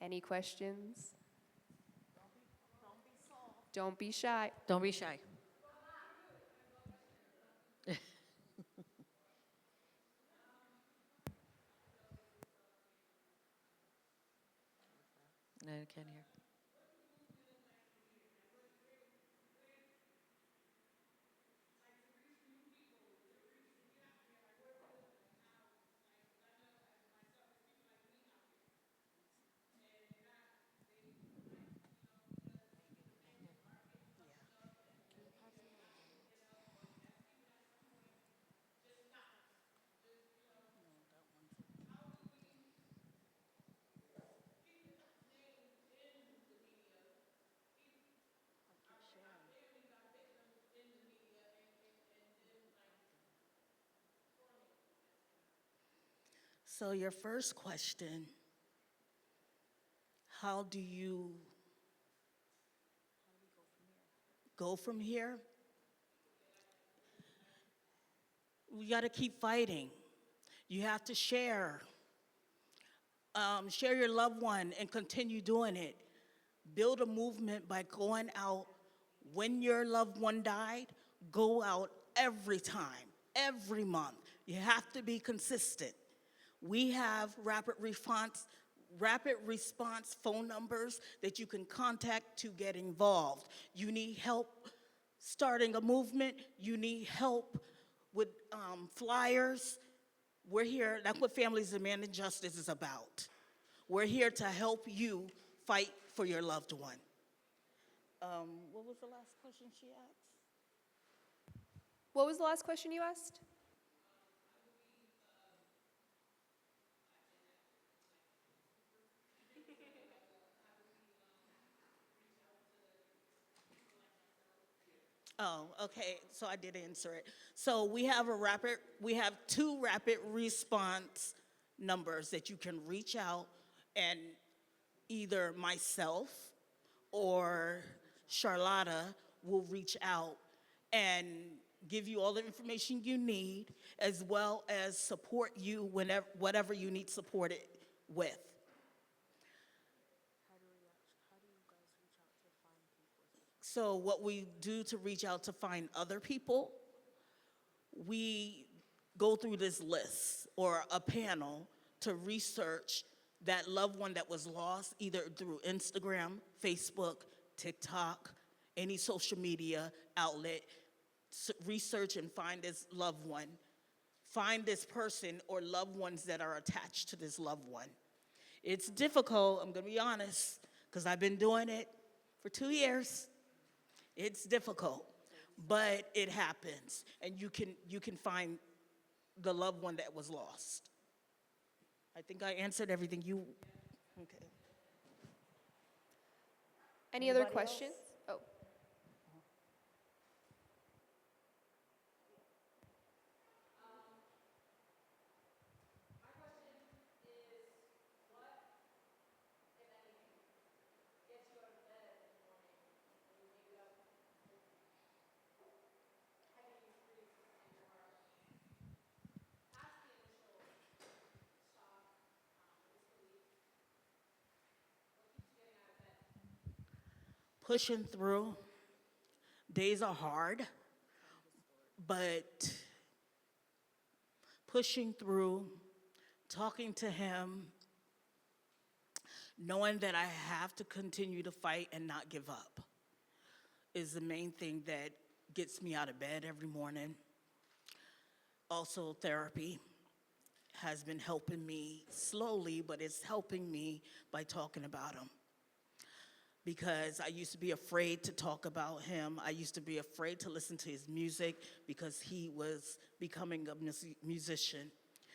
Any questions? Don't be shy. Don't be shy. No, I can't hear. So your first question, how do you go from here? We got to keep fighting. You have to share your loved one and continue doing it. Build a movement by going out. When your loved one died, go out every time, every month. You have to be consistent. We have rapid response phone numbers that you can contact to get involved. You need help starting a movement. You need help with flyers. We're here, that's what Families Demanding Justice is about. We're here to help you fight for your loved one. What was the last question she asked? What was the last question you asked? Oh, okay, so I did answer it. So we have two rapid response numbers that you can reach out, and either myself or Charlotta will reach out and give you all the information you need, as well as support you whenever, whatever you need supported with. So what we do to reach out to find other people, we go through this list or a panel to research that loved one that was lost, either through Instagram, Facebook, TikTok, any social media outlet. Research and find this loved one. Find this person or loved ones that are attached to this loved one. It's difficult, I'm gonna be honest, because I've been doing it for 2 years. It's difficult, but it happens, and you can find the loved one that was lost. I think I answered everything you, okay. Any other Anybody else? questions? Oh. Pushing through. Days are hard, but pushing through, talking to him, knowing that I have to continue to fight and not give up is the main thing that gets me out of bed every morning. Also, therapy has been helping me slowly, but it's helping me by talking about him. Because I used to be afraid to talk about him. I used to be afraid to listen to his music because he was becoming a musician.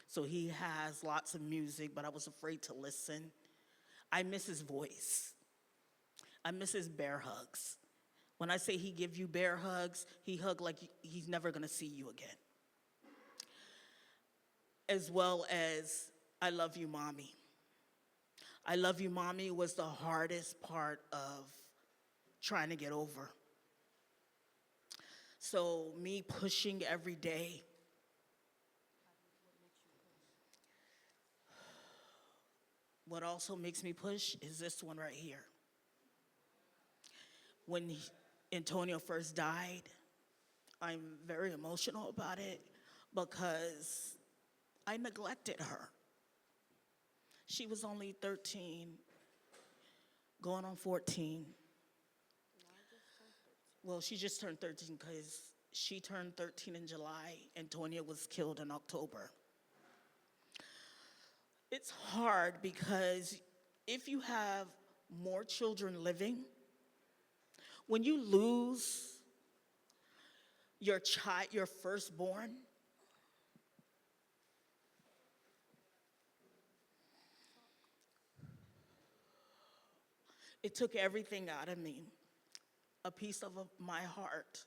So he has lots of music, but I was afraid to listen. I miss his voice. I miss his bear hugs. When I say he give you bear hugs, he hug like he's never gonna see you again. As well as, I love you, Mommy. I love you, Mommy was the hardest part of trying to get over. So me pushing every day. What also makes me push is this one right here. When Antonio first died, I'm very emotional about it because I neglected her. She was only 13, going on 14. Well, she just turned 13 because she turned 13 in July. Antonia was killed in October. It's hard because if you have more children living, when you lose your child, your firstborn, it took everything out of me. A piece of my heart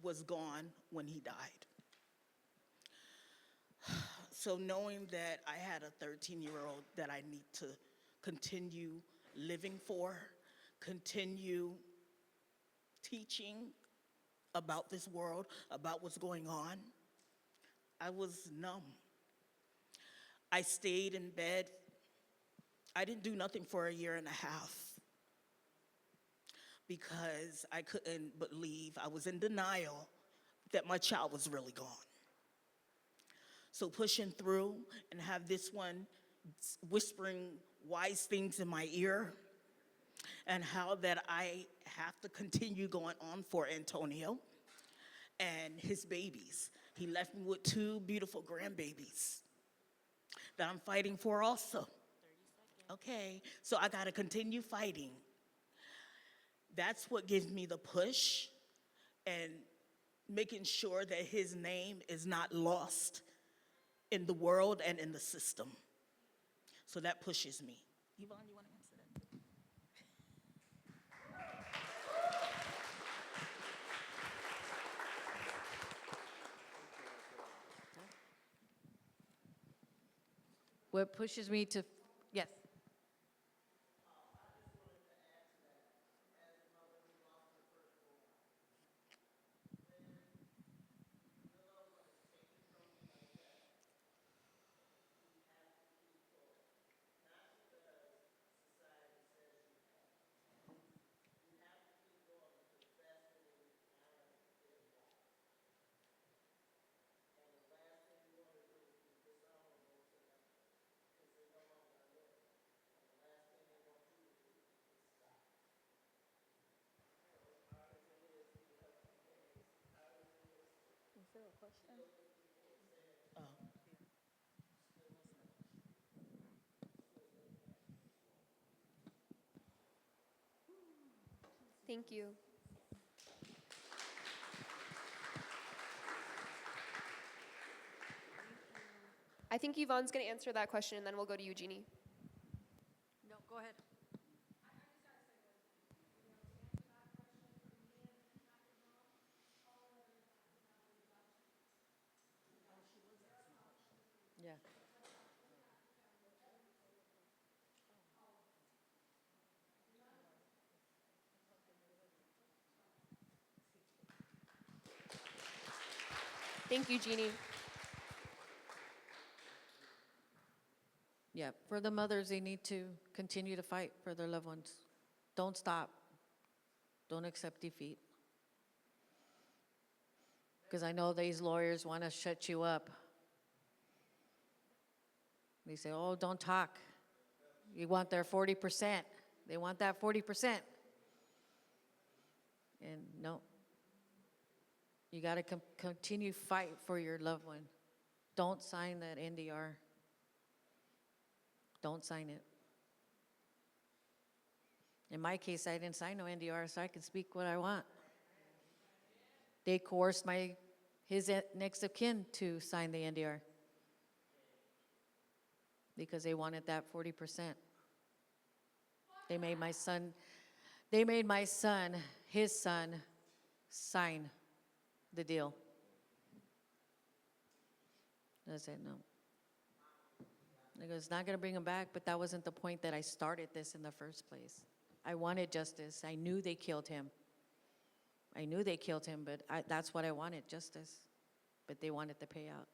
was gone when he died. So knowing that I had a 13-year-old that I need to continue living for, continue teaching about this world, about what's going on, I was numb. I stayed in bed. I didn't do nothing for a year and a half because I couldn't believe, I was in denial that my child was really gone. So pushing through and have this one whispering wise things in my ear and how that I have to continue going on for Antonio and his babies. He left me with 2 beautiful grandbabies that I'm fighting for also. Okay, so I gotta continue fighting. That's what gives me the push and making sure that his name is not lost in the world and in the system. So that pushes me. Yvonne, you wanna answer that? What pushes me to, yes. Thank you. I think Yvonne's going to answer that question, and then we'll go to Eugenie. No, go ahead. Yeah. Thank you, Jeannie. Yeah, for the mothers, they need to continue to fight for their loved ones. Don't stop. Don't accept defeat. Because I know these lawyers want to shut you up. They say, oh, don't talk. You want their 40%. They want that 40%. And no. You got to continue fight for your loved one. Don't sign that NDR. Don't sign it. In my case, I didn't sign no NDR, so I can speak what I want. They coerced his next of kin to sign the NDR because they wanted that 40%. They made my son, his son, sign the deal. And I said, no. I go, it's not going to bring him back, but that wasn't the point that I started this in the first place. I wanted justice. I knew they killed him. But that's what I wanted, justice. But they wanted the payout.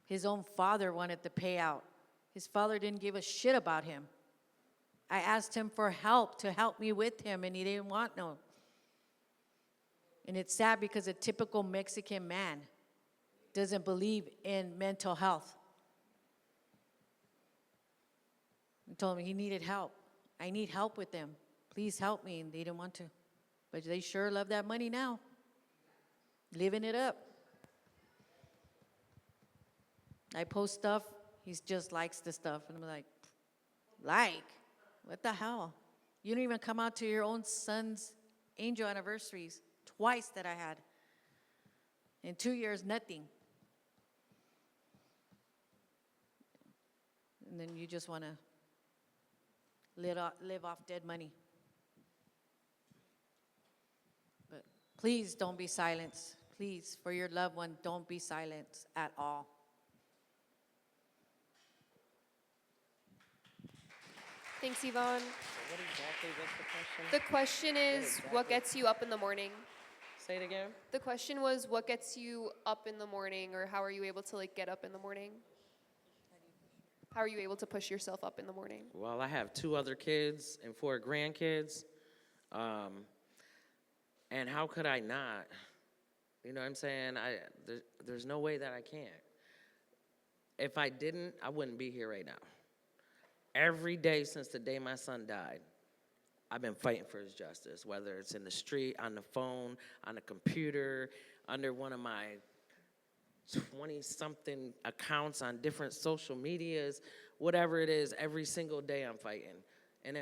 His own father wanted the payout. His father didn't give a shit about him. I asked him for help, to help me with him, and he didn't want no. And it's sad because a typical Mexican man doesn't believe in mental health. I told him he needed help. I need help with them. Please help me. And they didn't want to. But they sure love that money now. Living it up. I post stuff. He just likes the stuff. And I'm like? What the hell? You don't even come out to your own son's angel anniversaries. Twice that I had. In 2 years, nothing. And then you just want to live off dead money. But please don't be silenced. Please, for your loved one, don't be silenced at all. Thanks, Yvonne. What exactly was the question? The question is, what gets you up in the morning? Say it again. The question was, what gets you up in the morning, or how are you able to get up in the morning? How are you able to push yourself up in the morning? Well, I have 2 other kids and 4 grandkids. And how could I not? You know what I'm saying? There's no way that I can't. If I didn't, I wouldn't be here right now. Every day since the day my son died, I've been fighting for his justice, whether it's in the street, on the phone, on the computer, under one of my 20-something accounts on different social medias, whatever it is, every single day I'm fighting. And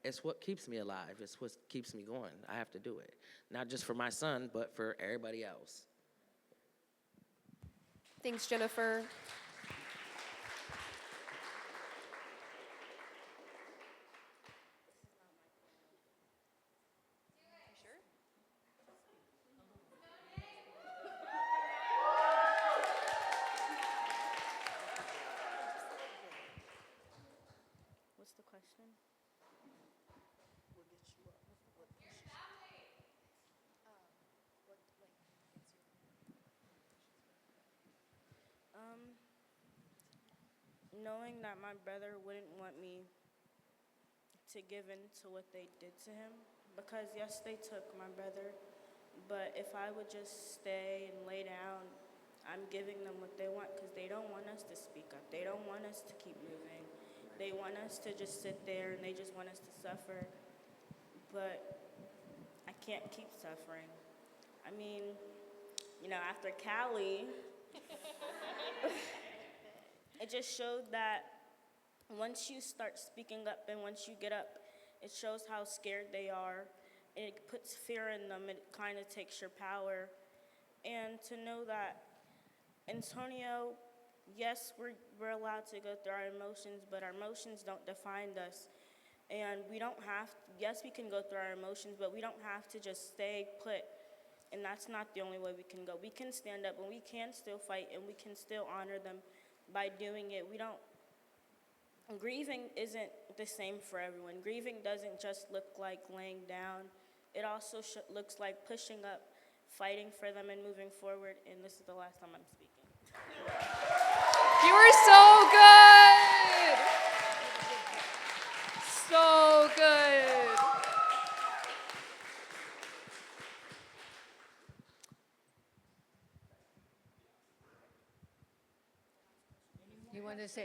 it's what keeps me alive. It's what keeps me going. I have to do it. Not just for my son, but for everybody else. Thanks, Jennifer. What's the question? Knowing that my brother wouldn't want me to give in to what they did to him, because yes, they took my brother, but if I would just stay and lay down, I'm giving them what they want, because they don't want us to speak up. They don't want us to keep moving. They want us to just sit there, and they just want us to suffer. But I can't keep suffering. I mean, after Cali, it just showed that once you start speaking up and once you get up, it shows how scared they are. It puts fear in them. It kind of takes your power. And to know that Antonio, yes, we're allowed to go through our emotions, but our emotions don't define us. And we don't have, yes, we can go through our emotions, but we don't have to just stay put. And that's not the only way we can go. We can stand up and we can still fight and we can still honor them by doing it. Grieving isn't the same for everyone. Grieving doesn't just look like laying down. It also looks like pushing up, fighting for them, and moving forward. And this is the last time I'm speaking. You were so good. So good.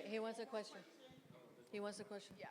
He wants a question. He wants a question. Yeah.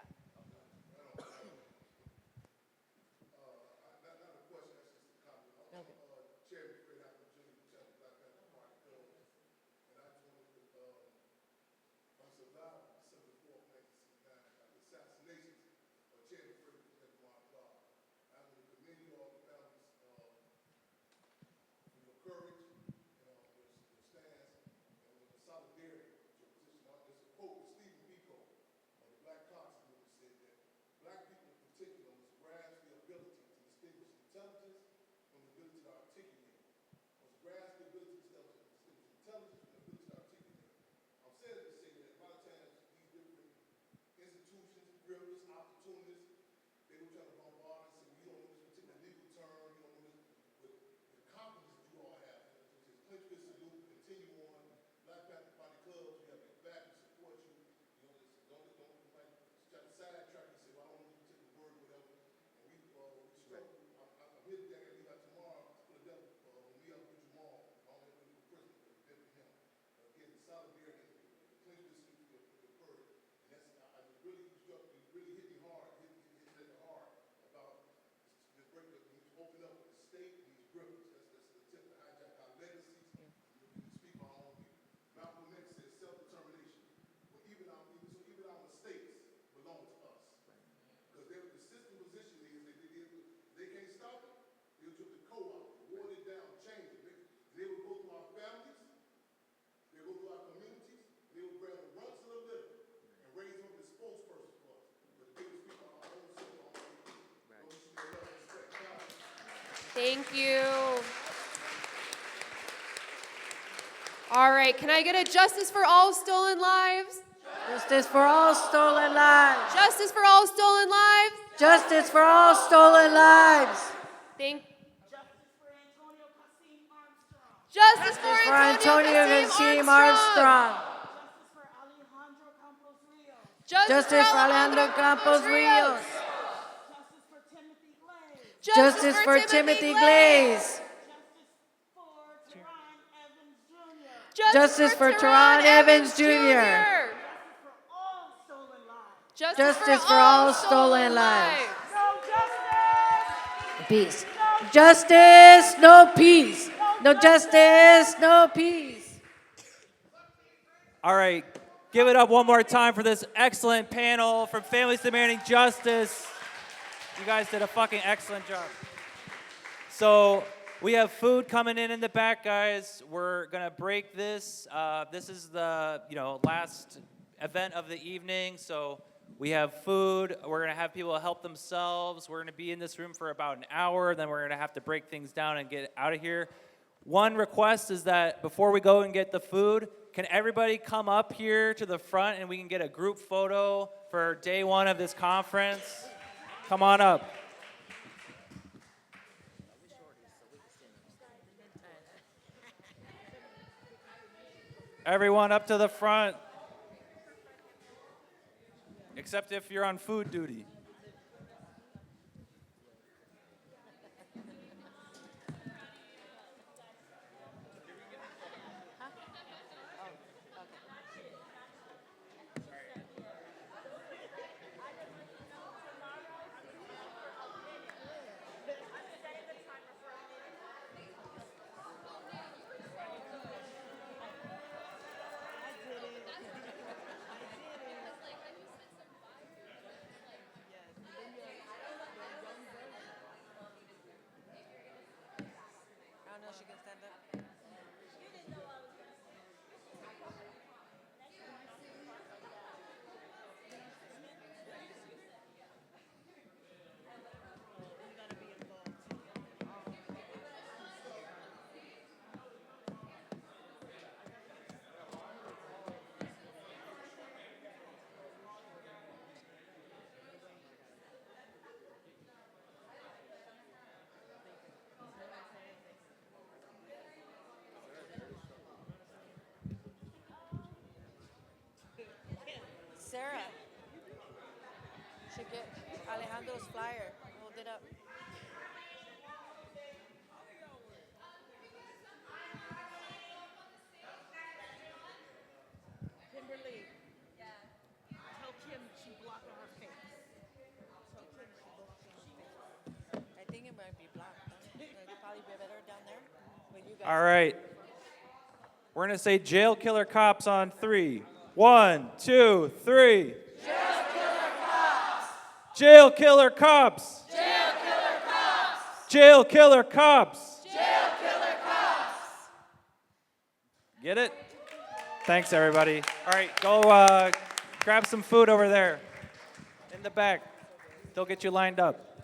Thank you. All right, can I get a justice for all stolen lives? Justice for all stolen lives. Justice for all stolen lives. Justice for all stolen lives. Thank. Justice for Justice Antonio Cassim Armstrong. for Antonio Cassim Armstrong. Justice for Alejandro Campos Rios. Justice for Timothy Glaze. Justice for Teron Evans Jr. Justice for all stolen lives. No justice. Peace. Justice, no peace. No justice, no peace. All right, give it up one more time for this excellent panel from Families Demanding Justice. You guys did a fucking excellent job. So we have food coming in the back, guys. We're gonna break this. This is the last event of the evening. So we have food. We're gonna have people help themselves. We're gonna be in this room for about an hour. Then we're gonna have to break things down and get out of here. One request is that before we go and get the food, can everybody come up here to the front and we can get a group photo for day one of this conference? Come on up. Everyone up to the front. Except if you're on food duty. Sarah should get Alejandro's flyer. Hold it up. Kimberly. Yeah. Tell Kim she blocked on her face. Tell Kim she blocked on her face. I think it might be blocked. It'd probably be better down there. When you guys All right. We're going to say jail killer cops on 3. 1, 2, 3. Jail killer cops! Jail killer cops. Jail killer cops! Jail killer cops. Jail killer cops! Get it? Thanks, everybody. All right, go grab some food over there in the back. They'll get you lined up.